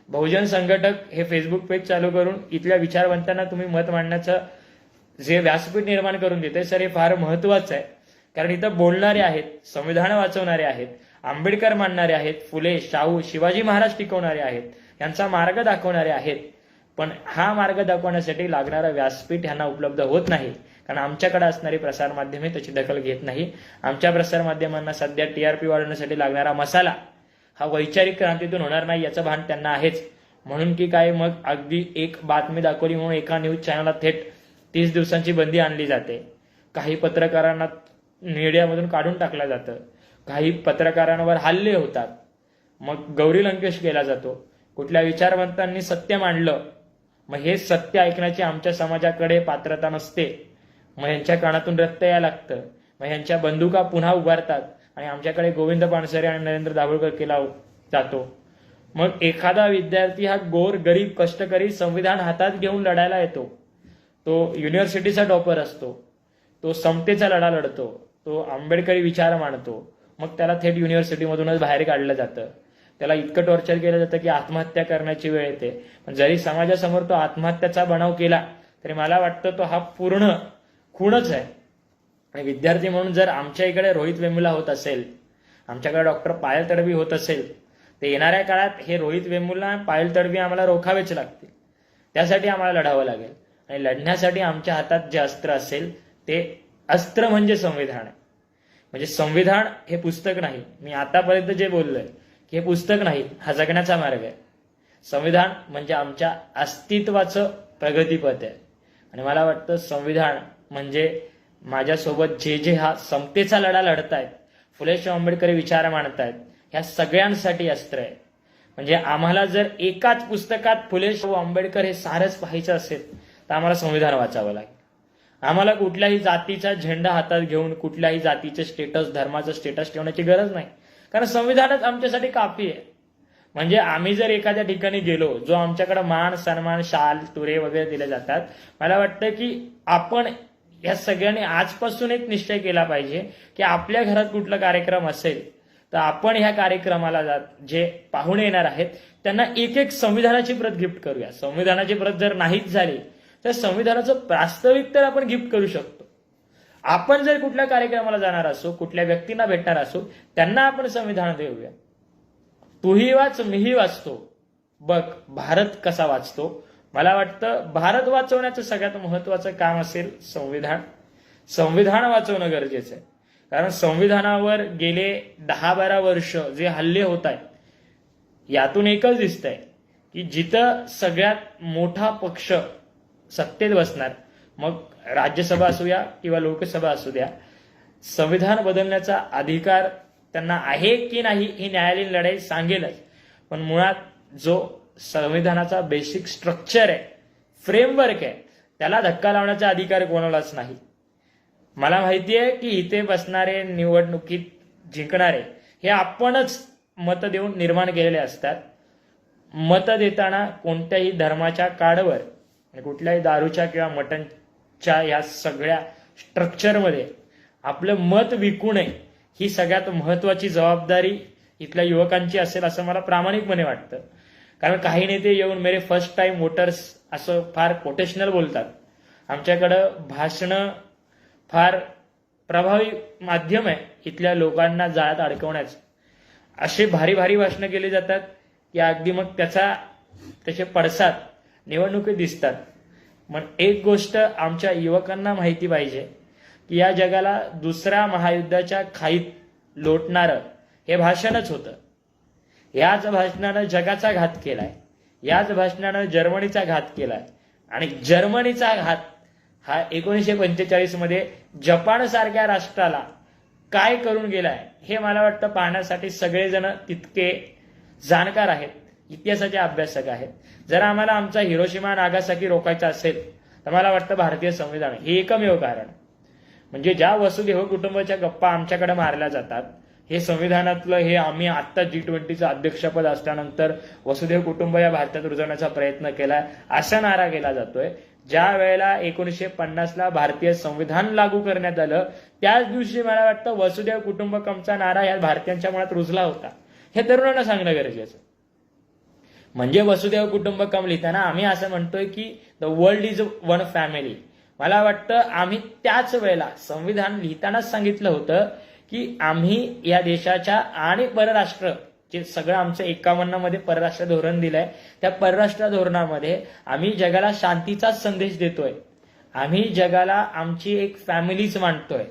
बहुजन संघटक हे फेसबुक पेज चालू करून इथल्या विचारवंतांना तुम्ही मत मांडण्याचं जे व्यासपीठ निर्माण करून देते सर हे फार महत्वाचं आहे. कारण इथं बोलणारे आहेत, संविधान वाचवणारे आहेत, आंबेडकर मानणारे आहेत, फुले, शाहू, शिवाजी महाराज टिकवणारे आहेत, यांचा मार्ग दाखवणारे आहेत. पण हा मार्ग दाखवण्यासाठी लागणारं व्यासपीठ यांना उपलब्ध होत नाही. कारण आमच्याकडे असणारी प्रसारमाध्यमे त्याची दखल घेत नाही. आमच्या प्रसारमाध्यमांना सध्या TRP वाढवण्यासाठी लागणारा मसाला हा वैचारिक क्रांतीतून होणार नाही याचं भान त्यांना आहेच. म्हणून की काय मग अगदी एक बातमी दाखवली म्हणून एका न्यूज चॅनलला थेट 30 दिवसांची बंदी आणली जाते. काही पत्रकारांना मीडियामधून काढून टाकलं जातं. काही पत्रकारांवर हल्ले होतात. मग गौरी लंकेश केला जातो. कुठल्या विचारवंतांनी सत्य मांडलं मग हे सत्य ऐकण्याची आमच्या समाजाकडे पात्रता नसते. मग यांच्या कानातून रक्त यायला लागतं. मग यांच्या बंदुका पुन्हा उभारतात आणि आमच्याकडे गोविंद पानसरे आणि नरेंद्र दाभोळकर केला जातो. मग एखादा विद्यार्थी हा गोर गरीब कष्टकरी संविधान हातात घेऊन लढायला येतो. तो युनिव्हर्सिटीचा टॉपर असतो, तो समतेचा लढा लढतो, तो आंबेडकरी विचार मांडतो. मग त्याला थेट युनिव्हर्सिटीमधूनच बाहेर काढलं जातं. त्याला इतकं टॉर्चर केलं जातं की आत्महत्या करण्याची वेळ येते. पण जरी समाजासमोर तो आत्महत्याचा बनाव केला तरी मला वाटतं तो हा पूर्ण खूणच आहे. आणि विद्यार्थी म्हणून जर आमच्या इकडे रोहित वेमुला होत असेल, आमच्याकडे डॉक्टर पायल तडवी होत असेल तर येणाऱ्या काळात हे रोहित वेमुला पायल तडवी आम्हाला रोखावेच लागतील. त्यासाठी आम्हाला लढावं लागेल. आणि लढण्यासाठी आमच्या हातात जे अस्त्र असेल ते अस्त्र म्हणजे संविधान आहे. म्हणजे संविधान हे पुस्तक नाही. मी आतापर्यंत जे बोललोय की हे पुस्तक नाही, हा जगण्याचा मार्ग आहे. संविधान म्हणजे आमच्या अस्तित्वाचं प्रगतीपथ आहे. आणि मला वाटतं संविधान म्हणजे माझ्यासोबत जे जे हा समतेचा लढा लढतायत, फुले शाहू आंबेडकरी विचार मांडतायत, ह्या सगळ्यांसाठी अस्त्र आहे. म्हणजे आम्हाला जर एकाच पुस्तकात फुले शाहू आंबेडकर हे सारच पाहायचं असेल तर आम्हाला संविधान वाचावं लागेल. आम्हाला कुठल्याही जातीचा झेंडा हातात घेऊन कुठल्याही जातीचे स्टेटस, धर्माचं स्टेटस ठेवण्याची गरज नाही, कारण संविधानच आमच्यासाठी काफी आहे. म्हणजे आम्ही जर एखाद्या ठिकाणी गेलो, जो आमच्याकडे मान सन्मान, शाल तुरे वगैरे दिले जातात, मला वाटतं की आपण या सगळ्यांनी आजपासून एक निश्चय केला पाहिजे की आपल्या घरात कुठला कार्यक्रम असेल तर आपण ह्या कार्यक्रमाला जे पाहुणे येणार आहेत त्यांना एक एक संविधानाची प्रत गिफ्ट करूया. संविधानाची प्रत जर नाहीच झाली तर संविधानाचं प्रास्ताविक तर आपण गिफ्ट करू शकतो. आपण जर कुठल्या कार्यक्रमाला जाणार असो, कुठल्या व्यक्तींना भेटणार असो, त्यांना आपण संविधान देऊया. तूही वाच मीही वाचतो, बघ भारत कसा वाचतो. मला वाटतं भारत वाचवण्याचं सगळ्यात महत्वाचं काम असेल संविधान. संविधान वाचवणं गरजेचं आहे, कारण संविधानावर गेले 10-12 वर्ष जे हल्ले होत आहेत यातून एकच दिसतंय की जिथं सगळ्यात मोठा पक्ष सत्तेत बसणार, मग राज्यसभा असू द्या किंवा लोकसभा असू द्या, संविधान बदलण्याचा अधिकार त्यांना आहे की नाही ही न्यायालयीन लढाई सांगेलच. पण मुळात जो संविधानाचा बेसिक स्ट्रक्चर आहे, फ्रेमवर्क आहे, त्याला धक्का लावण्याचा अधिकार कोणालाच नाही. मला माहिती आहे की इथे बसणारे, निवडणुकीत जिंकणारे हे आपणच मत देऊन निर्माण केलेले असतात. मत देताना कोणत्याही धर्माच्या कार्डवर, कुठल्याही दारूच्या किंवा मटनच्या या सगळ्या स्ट्रक्चरमध्ये आपलं मत विकू नये ही सगळ्यात महत्वाची जबाबदारी इथल्या युवकांची असेल असं मला प्रामाणिकपणे वाटतं. कारण काही नेते येऊन मेरे फर्स्ट टाइम वोटर्स असं फार कोटेशनल बोलतात. आमच्याकडं भाषणं फार प्रभावी माध्यम आहे इथल्या लोकांना जाळ्यात अडकवण्याचं. असे भारी भारी भाषणं केली जातात की अगदी मग त्याचे पडसाद निवडणुकीत दिसतात. मग एक गोष्ट आमच्या युवकांना माहिती पाहिजे की या जगाला दुसऱ्या महायुद्धाच्या खाईत लोटणारं हे भाषणच होतं. याच भाषणानं जगाचा घात केलाय, याच भाषणानं जर्मनीचा घात केलाय. आणि जर्मनीचा घात हा 1945 मध्ये जपान सारख्या राष्ट्राला काय करून गेलाय हे मला वाटतं पाहण्यासाठी सगळेजण तितके जाणकार आहेत, इतिहासाचे अभ्यासक आहेत. जर आम्हाला आमचा हिरोशिमा नागासाकी रोखायचा असेल तर मला वाटतं भारतीय संविधान हे एकमेव कारण. म्हणजे ज्या वसुधैव कुटुंबाच्या गप्पा आमच्याकडे मारल्या जातात, हे संविधानातलं हे आम्ही आत्ता G20चं अध्यक्षपद असल्यानंतर वसुधैव कुटुंब या भारतात रुजवण्याचा प्रयत्न केलाय असा नारा केला जातोय. ज्या वेळेला 1950ला भारतीय संविधान लागू करण्यात आलं त्याच दिवशी मला वाटतं वसुधैव कुटुंबकमचा नारा या भारतीयांच्या मनात रुजला होता. हे तरुणांना सांगणं गरजेचं. म्हणजे वसुधैव कुटुंबकम लिहिताना आम्ही असं म्हणतोय की the world is one family. मला वाटतं आम्ही त्याच वेळेला संविधान लिहितानाच सांगितलं होतं की आम्ही या देशाच्या आणि परराष्ट्र जे सगळं आमचं 51 मध्ये परराष्ट्र धोरण दिलंय, त्या परराष्ट्र धोरणामध्ये आम्ही जगाला शांतीचा संदेश देतोय. आम्ही जगाला आमची एक फॅमिलीच मांडतोय.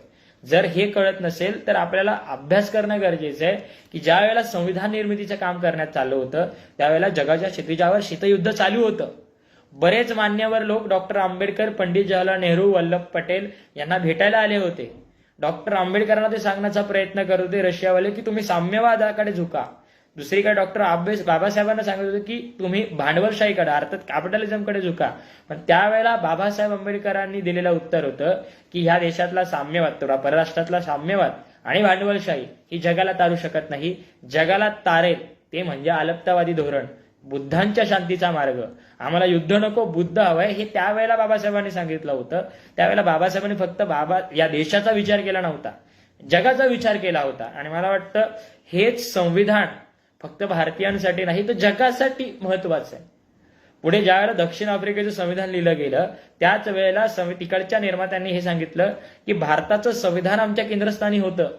जर हे कळत नसेल तर आपल्याला अभ्यास करणं गरजेचं आहे की ज्या वेळेला संविधान निर्मितीचं काम करण्यात चाललं होतं त्यावेळेला जगाच्या क्षितिजावर शीतयुद्ध चालू होतं. बरेच मान्यवर लोक डॉक्टर आंबेडकर, पंडित जवाहरलाल नेहरू, वल्लभ पटेल यांना भेटायला आले होते. डॉक्टर आंबेडकरांना ते सांगण्याचा प्रयत्न करत होते रशियावाले की तुम्ही साम्यवादाकडे झुका. दुसरीकडे डॉक्टर बाबासाहेबांना सांगत होते की तुम्ही भांडवलशाहीकडे अर्थात कॅपिटलिझमकडे झुका. पण त्यावेळेला बाबासाहेब आंबेडकरांनी दिलेलं उत्तर होतं की ह्या देशातला साम्यवाद, थोडा परराष्ट्रातला साम्यवाद आणि भांडवलशाही ही जगाला तारू शकत नाही. जगाला तारेल ते म्हणजे अलप्तवादी धोरण, बुद्धांच्या शांतीचा मार्ग. आम्हाला युद्ध नको, बुद्ध हवंय हे त्यावेळेला बाबासाहेबांनी सांगितलं होतं. त्यावेळेला बाबासाहेबांनी फक्त या देशाचा विचार केला नव्हता, जगाचा विचार केला होता. आणि मला वाटतं हेच संविधान फक्त भारतीयांसाठी नाही तर जगासाठी महत्वाचं आहे. पुढे ज्यावेळेला दक्षिण आफ्रिकेचं संविधान लिहिलं गेलं त्याच वेळेला तिकडच्या निर्मात्यांनी हे सांगितलं की भारताचं संविधान आमच्या केंद्रस्थानी होतं,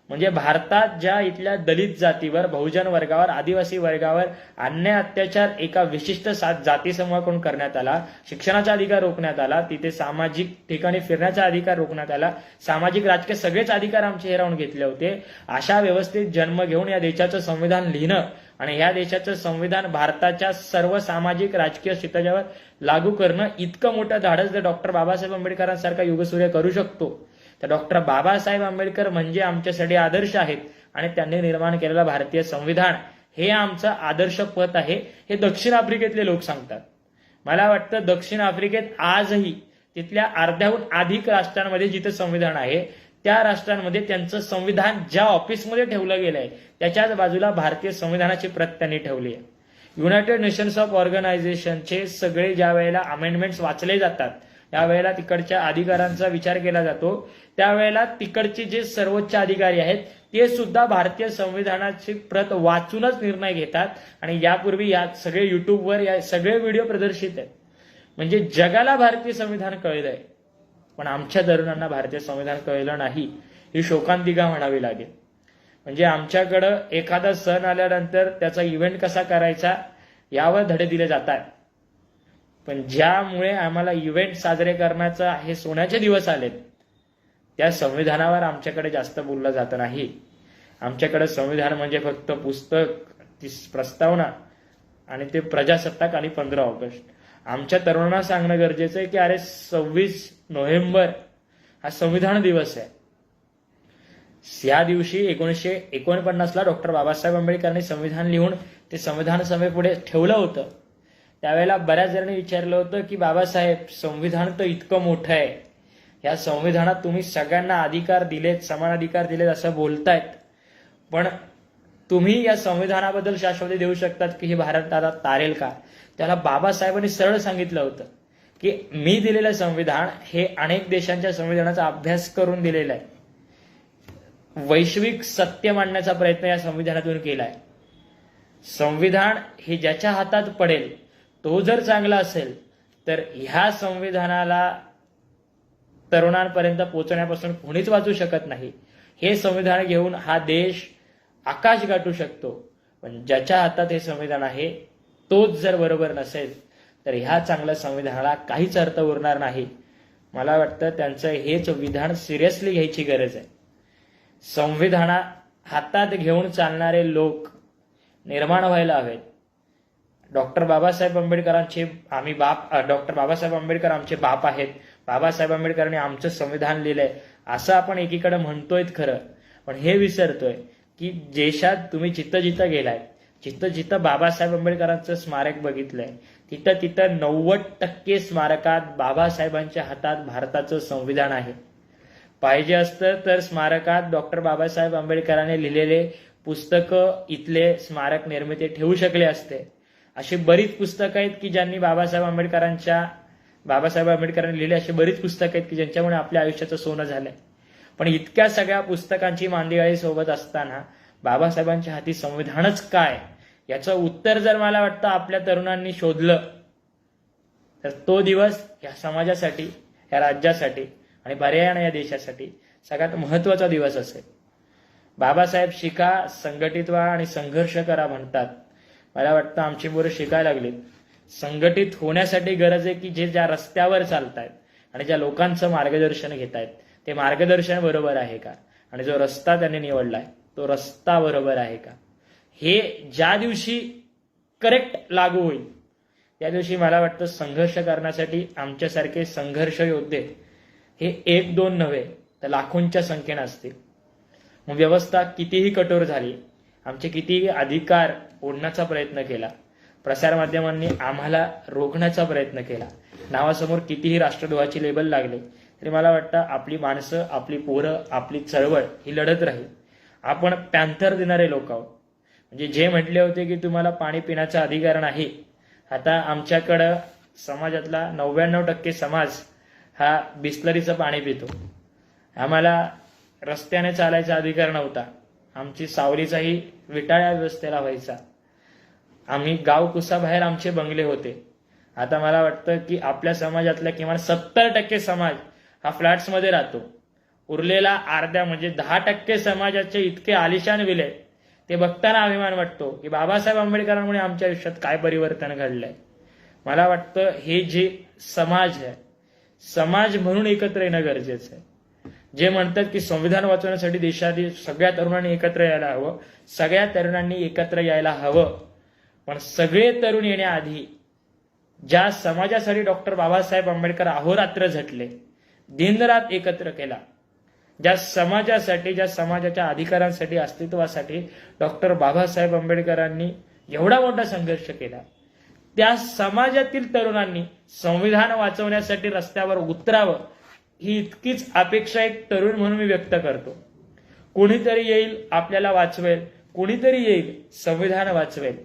म्हणजे भारतात ज्या इथल्या दलित जातीवर, बहुजन वर्गावर, आदिवासी वर्गावर अन्याय अत्याचार एका विशिष्ट जाती समूहाकडून करण्यात आला, शिक्षणाचा अधिकार रोखण्यात आला, तिथे सामाजिक ठिकाणी फिरण्याचा अधिकार रोखण्यात आला, सामाजिक राजकीय सगळेच अधिकार आमचे हिरावून घेतले होते. अशा व्यवस्थेत जन्म घेऊन या देशाचं संविधान लिहिणं आणि या देशाचं संविधान भारताच्या सर्व सामाजिक राजकीय क्षितिजावर लागू करणं इतकं मोठं धाडस जर डॉक्टर बाबासाहेब आंबेडकरांसारखा युगसूर्य करू शकतो, तर डॉक्टर बाबासाहेब आंबेडकर म्हणजे आमच्यासाठी आदर्श आहेत. आणि त्यांनी निर्माण केलेलं भारतीय संविधान हे आमचं आदर्श पथ आहे, हे दक्षिण आफ्रिकेतले लोक सांगतात. मला वाटतं दक्षिण आफ्रिकेत आजही तिथल्या अर्ध्याहून अधिक राष्ट्रांमध्ये जिथे संविधान आहे त्या राष्ट्रांमध्ये त्यांचं संविधान ज्या ऑफिसमध्ये ठेवलं गेलंय त्याच्याच बाजूला भारतीय संविधानाची प्रत त्यांनी ठेवली आहे. युनायटेड नेशन्स ऑफ ऑर्गनायझेशनचे सगळे ज्या वेळेला अमेंडमेंट्स वाचले जातात, त्यावेळेला तिकडच्या अधिकारांचा विचार केला जातो, त्यावेळेला तिकडचे जे सर्वोच्च अधिकारी आहेत ते सुद्धा भारतीय संविधानाची प्रत वाचूनच निर्णय घेतात. आणि यापूर्वी या सगळे युट्यूबवर या सगळे व्हिडिओ प्रदर्शित आहेत. म्हणजे जगाला भारतीय संविधान कळलंय, पण आमच्या तरुणांना भारतीय संविधान कळलं नाही, ही शोकांतिका म्हणावी लागेल. म्हणजे आमच्याकडं एखादा सण आल्यानंतर त्याचा इव्हेंट कसा करायचा यावर धडे दिले जातात, पण ज्यामुळे आम्हाला इव्हेंट साजरे करण्याचा हे सोन्याचे दिवस आलेत त्या संविधानावर आमच्याकडे जास्त बोललं जात नाही. आमच्याकडे संविधान म्हणजे फक्त पुस्तक, ती प्रस्तावना आणि ते प्रजासत्ताक आणि 15 ऑगस्ट. आमच्या तरुणांना सांगणं गरजेचं आहे की अरे 26 नोव्हेंबर हा संविधान दिवस आहे. या दिवशी 1949ला डॉक्टर बाबासाहेब आंबेडकरांनी संविधान लिहून ते संविधान सभेपुढे ठेवलं होतं. त्यावेळेला बऱ्याच जणांनी विचारलं होतं की बाबासाहेब, संविधान तर इतकं मोठं आहे, या संविधानात तुम्ही सगळ्यांना अधिकार दिलेत, समान अधिकार दिलेत असं बोलतायत, पण तुम्ही या संविधानाबद्दल शाश्वती देऊ शकतात की हे भारत आता तारेल का? त्याला बाबासाहेबांनी सरळ सांगितलं होतं की मी दिलेलं संविधान हे अनेक देशांच्या संविधानाचा अभ्यास करून दिलेलं आहे. वैश्विक सत्य मांडण्याचा प्रयत्न या संविधानातून केलाय. संविधान हे ज्याच्या हातात पडेल तो जर चांगला असेल तर ह्या संविधानाला तरुणांपर्यंत पोहोचण्यापासून कोणीच वाचू शकत नाही. हे संविधान घेऊन हा देश आकाश गाठू शकतो, पण ज्याच्या हातात हे संविधान आहे तोच जर बरोबर नसेल तर ह्या चांगल्या संविधानाला काहीच अर्थ उरणार नाही. मला वाटतं त्यांचं हेच विधान सिरियसली घ्यायची गरज आहे. संविधाना हातात घेऊन चालणारे लोक निर्माण व्हायला हवेत. डॉक्टर बाबासाहेब आंबेडकरांचे आम्ही बाप, डॉक्टर बाबासाहेब आंबेडकर आमचे बाप आहेत, बाबासाहेब आंबेडकरांनी आमचं संविधान लिहिलंय असं आपण एकीकडे म्हणतोय खरं, पण हे विसरतोय की देशात तुम्ही जिथं जिथं गेलाय, जिथं जिथं बाबासाहेब आंबेडकरांचं स्मारक बघितलंय, तिथं तिथं 90% स्मारकात बाबासाहेबांच्या हातात भारताचं संविधान आहे. पाहिजे असतं तर स्मारकात डॉक्टर बाबासाहेब आंबेडकरांनी लिहिलेले पुस्तकं इथले स्मारक निर्मिती ठेवू शकले असते. अशी बरीच पुस्तकं आहेत की ज्यांनी बाबासाहेब आंबेडकरांनी लिहिले, अशी बरीच पुस्तकं आहेत की ज्यांच्यामुळे आपल्या आयुष्याचं सोनं झालंय. पण इतक्या सगळ्या पुस्तकांची मांदियाळी सोबत असताना बाबासाहेबांच्या हाती संविधानच काय याचं उत्तर जर मला वाटतं आपल्या तरुणांनी शोधलं तर तो दिवस या समाजासाठी, या राज्यासाठी आणि पर्यायाने या देशासाठी सगळ्यात महत्वाचा दिवस असेल. बाबासाहेब शिका, संघटित व्हा आणि संघर्ष करा म्हणतात. मला वाटतं आमची मुलं शिकायला लागलीत. संघटित होण्यासाठी गरज आहे की जे ज्या रस्त्यावर चालतायत आणि ज्या लोकांचं मार्गदर्शन घेतायत ते मार्गदर्शन बरोबर आहे का, आणि जो रस्ता त्यांनी निवडलाय तो रस्ता बरोबर आहे का, हे ज्या दिवशी करेक्ट लागू होईल त्या दिवशी मला वाटतं संघर्ष करण्यासाठी आमच्यासारखे संघर्ष योद्धे हे 1-2 नव्हे तर लाखोंच्या संख्येने असतील. मग व्यवस्था कितीही कठोर झाली, आमचे कितीही अधिकार ओढण्याचा प्रयत्न केला, प्रसारमाध्यमांनी आम्हाला रोखण्याचा प्रयत्न केला, नावासमोर कितीही राष्ट्रद्रोहाची लेबल लागले, तरी मला वाटतं आपली माणसं, आपली पोरं, आपली चळवळ ही लढत राहील. आपण पॅन्थर देणारे लोक आहोत. म्हणजे जे म्हटले होते की तुम्हाला पाणी पिण्याचा अधिकार नाही, आता आमच्याकडं समाजातला 99% समाज हा बिस्लरीचं पाणी पितो. आम्हाला रस्त्याने चालायचा अधिकार नव्हता, आमची सावलीचाही विटाळ्या व्यवस्थेला व्हायचा. आम्ही गाव कुसाबाहेर आमचे बंगले होते. आता मला वाटतं की आपल्या समाजातला किमान 70% समाज हा फ्लॅट्समध्ये राहतो. उरलेला अर्ध्या म्हणजे 10% समाजाचे इतके आलिशान विलय, ते बघताना अभिमान वाटतो की बाबासाहेब आंबेडकरांमुळे आमच्या आयुष्यात काय परिवर्तन घडलंय. मला वाटतं हे जे समाज आहे, समाज म्हणून एकत्र येणं गरजेचं आहे. जे म्हणतात की संविधान वाचवण्यासाठी देशातील सगळ्या तरुणांनी एकत्र यायला हवं, सगळ्या तरुणांनी एकत्र यायला हवं, पण सगळे तरुण येण्याआधी ज्या समाजासाठी डॉक्टर बाबासाहेब आंबेडकर अहोरात्र झटले, दिनरात एकत्र केला, ज्या समाजासाठी, ज्या समाजाच्या अधिकारांसाठी, अस्तित्वासाठी डॉक्टर बाबासाहेब आंबेडकरांनी एवढा मोठा संघर्ष केला, त्या समाजातील तरुणांनी संविधान वाचवण्यासाठी रस्त्यावर उतरावं, ही इतकीच अपेक्षा एक तरुण म्हणून मी व्यक्त करतो. कोणीतरी येईल आपल्याला वाचवेल, कोणीतरी येईल संविधान वाचवेल,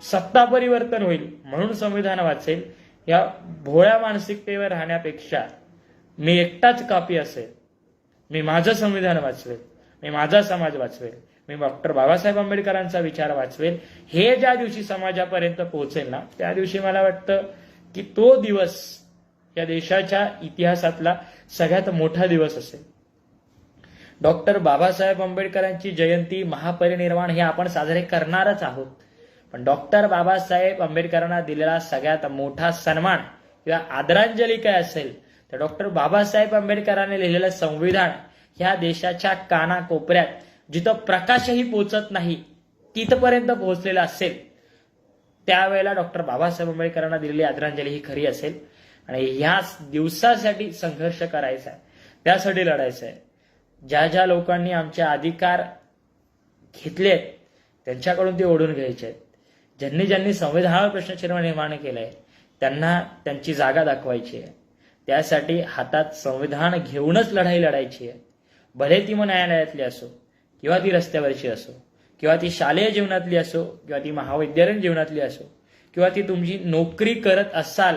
सत्ता परिवर्तन होईल म्हणून संविधान वाचेल, या भोळ्या मानसिकतेवर राहण्यापेक्षा मी एकटाच कापी असेल, मी माझं संविधान वाचवेल, मी माझा समाज वाचवेल, मी डॉक्टर बाबासाहेब आंबेडकरांचा विचार वाचवेल, हे ज्या दिवशी समाजापर्यंत पोहोचेल ना, त्या दिवशी मला वाटतं की तो दिवस या देशाच्या इतिहासातला सगळ्यात मोठा दिवस असेल. डॉक्टर बाबासाहेब आंबेडकरांची जयंती, महापरिनिर्वाण हे आपण साजरे करणारच आहोत, पण डॉक्टर बाबासाहेब आंबेडकरांना दिलेला सगळ्यात मोठा सन्मान किंवा आदरांजली काय असेल तर डॉक्टर बाबासाहेब आंबेडकरांनी लिहिलेलं संविधान ह्या देशाच्या कानाकोपऱ्यात जिथं प्रकाशही पोचत नाही तिथपर्यंत पोहोचलेलं असेल, त्यावेळेला डॉक्टर बाबासाहेब आंबेडकरांना दिलेली आदरांजली ही खरी असेल. आणि ह्या दिवसासाठी संघर्ष करायचा आहे, त्यासाठी लढायचं आहे. ज्या ज्या लोकांनी आमचे अधिकार घेतलेत त्यांच्याकडून ते ओढून घ्यायचे आहेत. ज्यांनी ज्यांनी संविधानावर प्रश्नचिन्ह निर्माण केलंय त्यांना त्यांची जागा दाखवायची आहे. त्यासाठी हातात संविधान घेऊनच लढाई लढायची आहे. भले ती मग न्यायालयातली असो, किंवा ती रस्त्यावरची असो, किंवा ती शालेय जीवनातली असो, किंवा ती महाविद्यालयीन जीवनातली असो, किंवा ती तुमची नोकरी करत असाल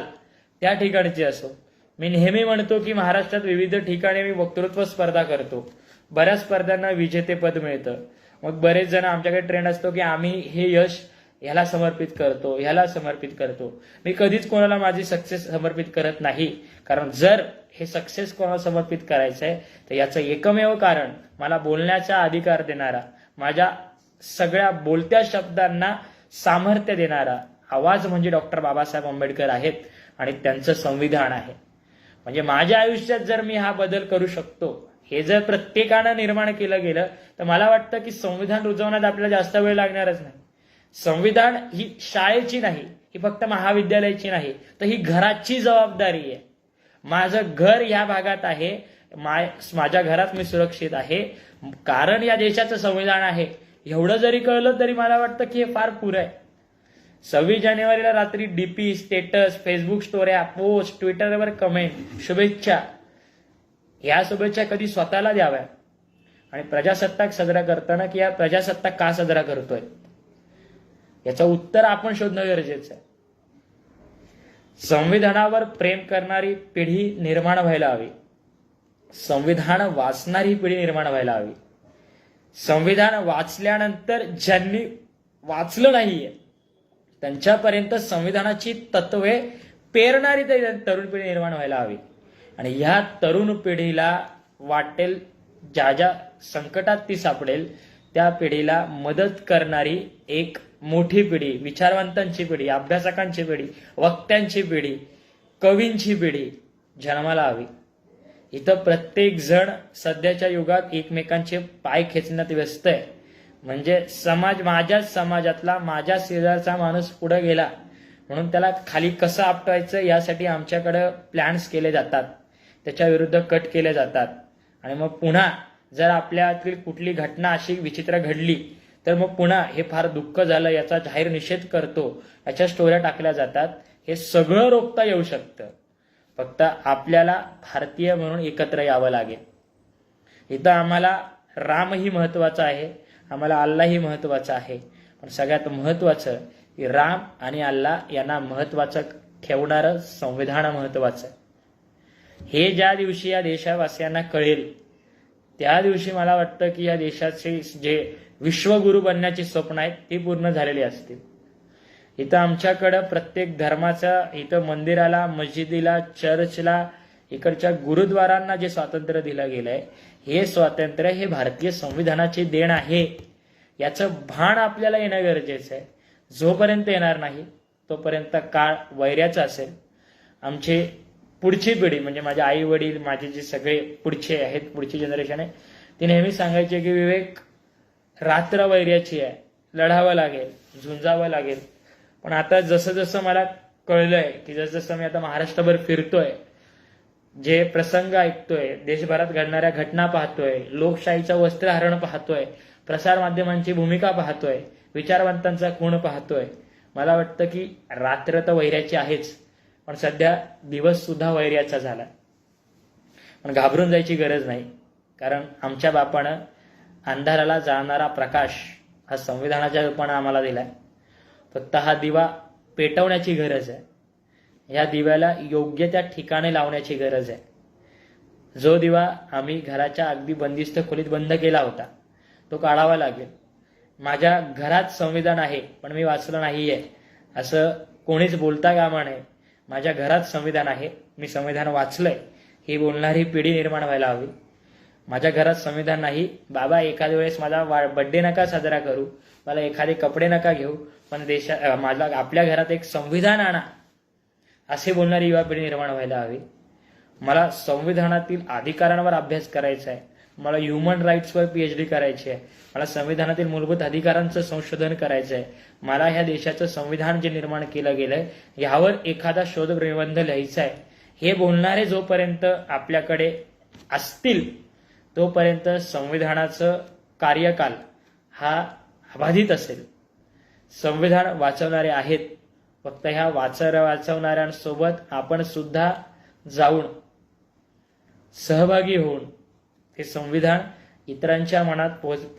त्या ठिकाणची असो. मी नेहमी म्हणतो की महाराष्ट्रात विविध ठिकाणी मी वक्तृत्व स्पर्धा करतो, बऱ्याच स्पर्धांना विजेतेपद मिळतं. मग बरेच जण आमच्याकडे ट्रेंड असतो की आम्ही हे यश ह्याला समर्पित करतो, ह्याला समर्पित करतो. मी कधीच कोणाला माझी सक्सेस समर्पित करत नाही, कारण जर हे सक्सेस कोणाला समर्पित करायचं आहे तर याचं एकमेव कारण मला बोलण्याचा अधिकार देणारा, माझ्या सगळ्या बोलत्या शब्दांना सामर्थ्य देणारा आवाज म्हणजे डॉक्टर बाबासाहेब आंबेडकर आहेत आणि त्यांचं संविधान आहे. म्हणजे माझ्या आयुष्यात जर मी हा बदल करू शकतो, हे जर प्रत्येकानं निर्माण केलं गेलं तर मला वाटतं की संविधान रुजवण्यात आपल्याला जास्त वेळ लागणारच नाही. संविधान ही शाळेची नाही, ही फक्त महाविद्यालयाची नाही, तर ही घराची जबाबदारी आहे. माझं घर या भागात आहे, माझ्या घरात मी सुरक्षित आहे कारण या देशाचं संविधान आहे. एवढं जरी कळलं तरी मला वाटतं की हे फार पुरं आहे. 26 जानेवारीला रात्री डीपी, स्टेटस, फेसबुक स्टोऱ्या, पोस्ट, ट्विटरवर कमेंट, शुभेच्छा, या शुभेच्छा कधी स्वतःला द्याव्या आणि प्रजासत्ताक साजरा करताना की या प्रजासत्ताक का साजरा करतोय याचं उत्तर आपण शोधणं गरजेचं आहे. संविधानावर प्रेम करणारी पिढी निर्माण व्हायला हवी, संविधान वाचणारी पिढी निर्माण व्हायला हवी. संविधान वाचल्यानंतर ज्यांनी वाचलं नाहीये त्यांच्यापर्यंत संविधानाची तत्वे पेरणारी तरुण पिढी निर्माण व्हायला हवी. आणि ह्या तरुण पिढीला वाटेल ज्या ज्या संकटात ती सापडेल त्या पिढीला मदत करणारी एक मोठी पिढी, विचारवंतांची पिढी, अभ्यासकांची पिढी, वक्त्यांची पिढी, कवींची पिढी जन्माला हवी. इथं प्रत्येक जण सध्याच्या युगात एकमेकांचे पाय खेचण्यात व्यस्त आहे. म्हणजे समाज, माझ्याच समाजातला, माझ्या शेजारचा माणूस पुढे गेला म्हणून त्याला खाली कसं आपटायचं यासाठी आमच्याकडे प्लॅन्स केले जातात, त्याच्या विरुद्ध कट केले जातात. आणि मग पुन्हा जर आपल्यातील कुठली घटना अशी विचित्र घडली तर मग पुन्हा हे फार दुःख झालं याचा जाहीर निषेध करतो, याच्या स्टोऱ्या टाकल्या जातात. हे सगळं रोखता येऊ शकतं, फक्त आपल्याला भारतीय म्हणून एकत्र यावं लागेल. इथं आम्हाला रामही महत्वाचा आहे, आम्हाला अल्लाही महत्वाचा आहे, पण सगळ्यात महत्वाचं की राम आणि अल्लाह यांना महत्वाचं ठेवणारं संविधान महत्वाचं. हे ज्या दिवशी या देशवासियांना कळेल त्या दिवशी मला वाटतं की या देशाचे जे विश्वगुरु बनण्याची स्वप्न आहेत ती पूर्ण झालेली असतील. इथं आमच्याकडं प्रत्येक धर्माचा, इथं मंदिराला, मस्जिदीला, चर्चला, इकडच्या गुरुद्वारांना जे स्वातंत्र्य दिलं गेलंय हे स्वातंत्र्य हे भारतीय संविधानाचे देण आहे, याचं भान आपल्याला येणं गरजेचं आहे. जोपर्यंत येणार नाही तोपर्यंत काळ वैऱ्याचा असेल. आमचे पुढची पिढी म्हणजे माझे आई वडील, माझे जे सगळे पुढचे आहेत, पुढची जनरेशन आहे, ती नेहमी सांगायचे की विवेक, रात्र वैऱ्याची आहे, लढावं लागेल, झुंजावं लागेल. पण आता जसं जसं मला कळलंय की जसं मी आता महाराष्ट्रभर फिरतोय, जे प्रसंग ऐकतोय, देशभरात घडणाऱ्या घटना पाहतोय, लोकशाहीचं वस्त्रहरण पाहतोय, प्रसार माध्यमांची भूमिका पाहतोय, विचारवंतांचा खूण पाहतोय, मला वाटतं की रात्र तर वैऱ्याची आहेच, पण सध्या दिवस सुद्धा वैऱ्याचा झाला. पण घाबरून जायची गरज नाही, कारण आमच्या बापानं अंधाराला जाणारा प्रकाश हा संविधानाच्या रूपानं आम्हाला दिलाय. फक्त हा दिवा पेटवण्याची गरज आहे, या दिव्याला योग्य त्या ठिकाणी लावण्याची गरज आहे. जो दिवा आम्ही घराच्या अगदी बंदिस्त खोलीत बंद केला होता तो काढावा लागेल. माझ्या घरात संविधान आहे पण मी वाचलं नाहीये असं कोणीच बोलता कामा नये. माझ्या घरात संविधान आहे, मी संविधान वाचलंय ही बोलणारी पिढी निर्माण व्हायला हवी. माझ्या घरात संविधान नाही, बाबा एखाद्या वेळेस माझा बर्थडे नका साजरा करू, मला एखादे कपडे नका घेऊ, पण माझा आपल्या घरात एक संविधान आणा असे बोलणारी युवा पिढी निर्माण व्हायला हवी. मला संविधानातील अधिकारांवर अभ्यास करायचा आहे, मला ह्युमन राईट्सवर PhD करायची आहे, मला संविधानातील मूलभूत अधिकारांचं संशोधन करायचं आहे, मला ह्या देशाचं संविधान जे निर्माण केलं गेलंय यावर एखादा शोध निबंध लिहायचा आहे. हे बोलणारे जोपर्यंत आपल्याकडे असतील तोपर्यंत संविधानाचं कार्यकाल हा अबाधित असेल. संविधान वाचवणारे आहेत, फक्त ह्या वाचवणाऱ्यांसोबत आपण सुद्धा जाऊन सहभागी होऊन हे संविधान इतरांच्या मनात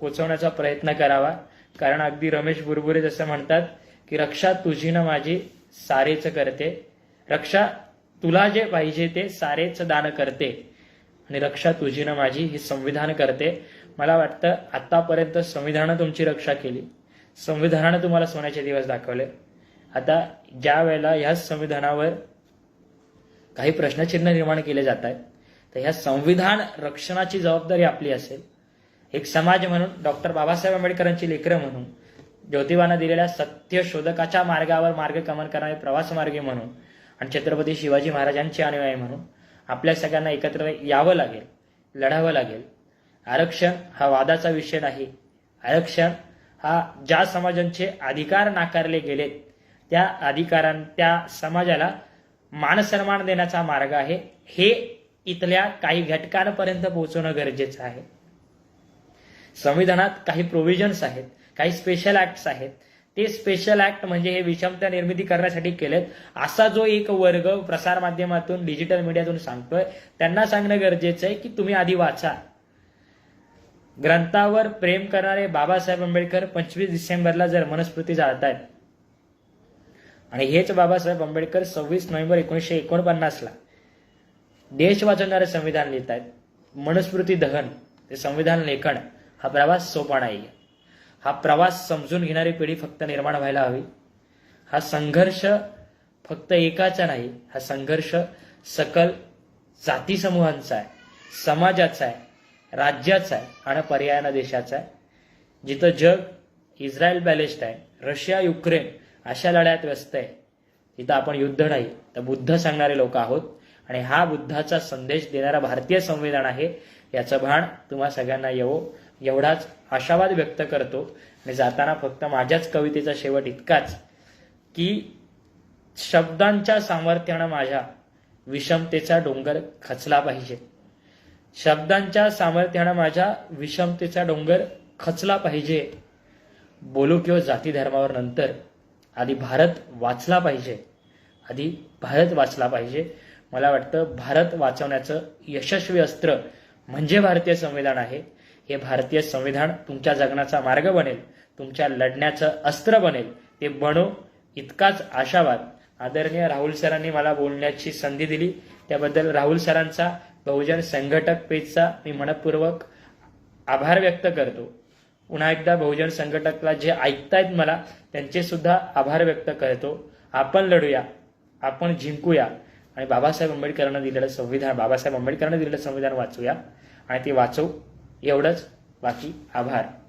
पोचवण्याचा प्रयत्न करावा. कारण अगदी रमेश बुरबुरे जसं म्हणतात की रक्षा तुझी न माझी सारेच करते, रक्षा तुला जे पाहिजे ते सारेच दान करते आणि रक्षा तुझी न माझी हे संविधान करते. मला वाटतं आतापर्यंत संविधानानं तुमची रक्षा केली, संविधानानं तुम्हाला सोन्याचे दिवस दाखवले. आता ज्या वेळेला ह्याच संविधानावर काही प्रश्नचिन्ह निर्माण केले जात आहेत तर ह्या संविधान रक्षणाची जबाबदारी आपली असेल. एक समाज म्हणून, डॉक्टर बाबासाहेब आंबेडकरांची लेकरं म्हणून, ज्योतिबानं दिलेल्या सत्य शोधकाच्या मार्गावर मार्गक्रमण करणारे प्रवास मार्गी म्हणून आणि छत्रपती शिवाजी महाराजांचे अनुयायी म्हणून आपल्या सगळ्यांना एकत्र यावं लागेल, लढावं लागेल. आरक्षण हा वादाचा विषय नाही. आरक्षण हा ज्या समाजांचे अधिकार नाकारले गेलेत त्या समाजाला मानसन्मान देण्याचा मार्ग आहे. हे इथल्या काही घटकांपर्यंत पोहोचवणं गरजेचं आहे. संविधानात काही प्रोव्हिजन्स आहेत, काही स्पेशल ऍक्ट्स आहेत. ते स्पेशल ऍक्ट म्हणजे हे विषमता निर्मिती करण्यासाठी केलेत. असा जो एक वर्ग प्रसार माध्यमातून, डिजिटल मीडियातून सांगतोय, त्यांना सांगणं गरजेचं आहे की तुम्ही आधी वाचा. ग्रंथावर प्रेम करणारे बाबासाहेब आंबेडकर 25 डिसेंबरला जर मनुस्मृती जाळतायत आणि हेच बाबासाहेब आंबेडकर 26 नोव्हेंबर 1949ला देश वाचवणारे संविधान लिहित आहेत. मनुस्मृती दहन ते संविधान लेखन हा प्रवास सोपा नाही. हा प्रवास समजून घेणारी पिढी फक्त निर्माण व्हायला हवी. हा संघर्ष फक्त एकाचा नाही, हा संघर्ष सकल जाती समूहांचा आहे, समाजाचा आहे, राज्याचा आहे आणि पर्यायानं देशाचा आहे. जिथं जग इस्रायल पॅलेस्टाईन, रशिया युक्रेन अशा लढ्यात व्यस्त आहे, तिथं आपण युद्ध नाही तर बुद्ध सांगणारे लोक आहोत. आणि हा बुद्धाचा संदेश देणारा भारतीय संविधान आहे, याचं भान तुम्हा सगळ्यांना येवो एवढाच आशावाद व्यक्त करतो. आणि जाताना फक्त माझ्याच कवितेचा शेवट इतकाच की शब्दांच्या सामर्थ्यानं माझ्या विषमतेचा डोंगर खचला पाहिजे. शब्दांच्या सामर्थ्यानं माझ्या विषमतेचा डोंगर खचला पाहिजे. बोलू किंवा जाती धर्मावर नंतर, आधी भारत वाचला पाहिजे, आधी भारत वाचला पाहिजे. मला वाटतं भारत वाचवण्याचं यशस्वी अस्त्र म्हणजे भारतीय संविधान आहे. हे भारतीय संविधान तुमच्या जगण्याचा मार्ग बनेल, तुमच्या लढण्याचं अस्त्र बनेल. ते बनो इतकाच आशावाद आदरणीय राहुल सरांनी मला बोलण्याची संधी दिली, त्याबद्दल राहुल सरांचा, बहुजन संघटक पेजचा मी मनपूर्वक आभार व्यक्त करतो. पुन्हा एकदा बहुजन संघटकला जे ऐकतायत मला त्यांचे सुद्धा आभार व्यक्त करतो. आपण लढूया, आपण जिंकूया आणि बाबासाहेब आंबेडकरांना दिलेलं संविधान वाचूया. आणि ती वाचवू. एवढंच. बाकी आभार.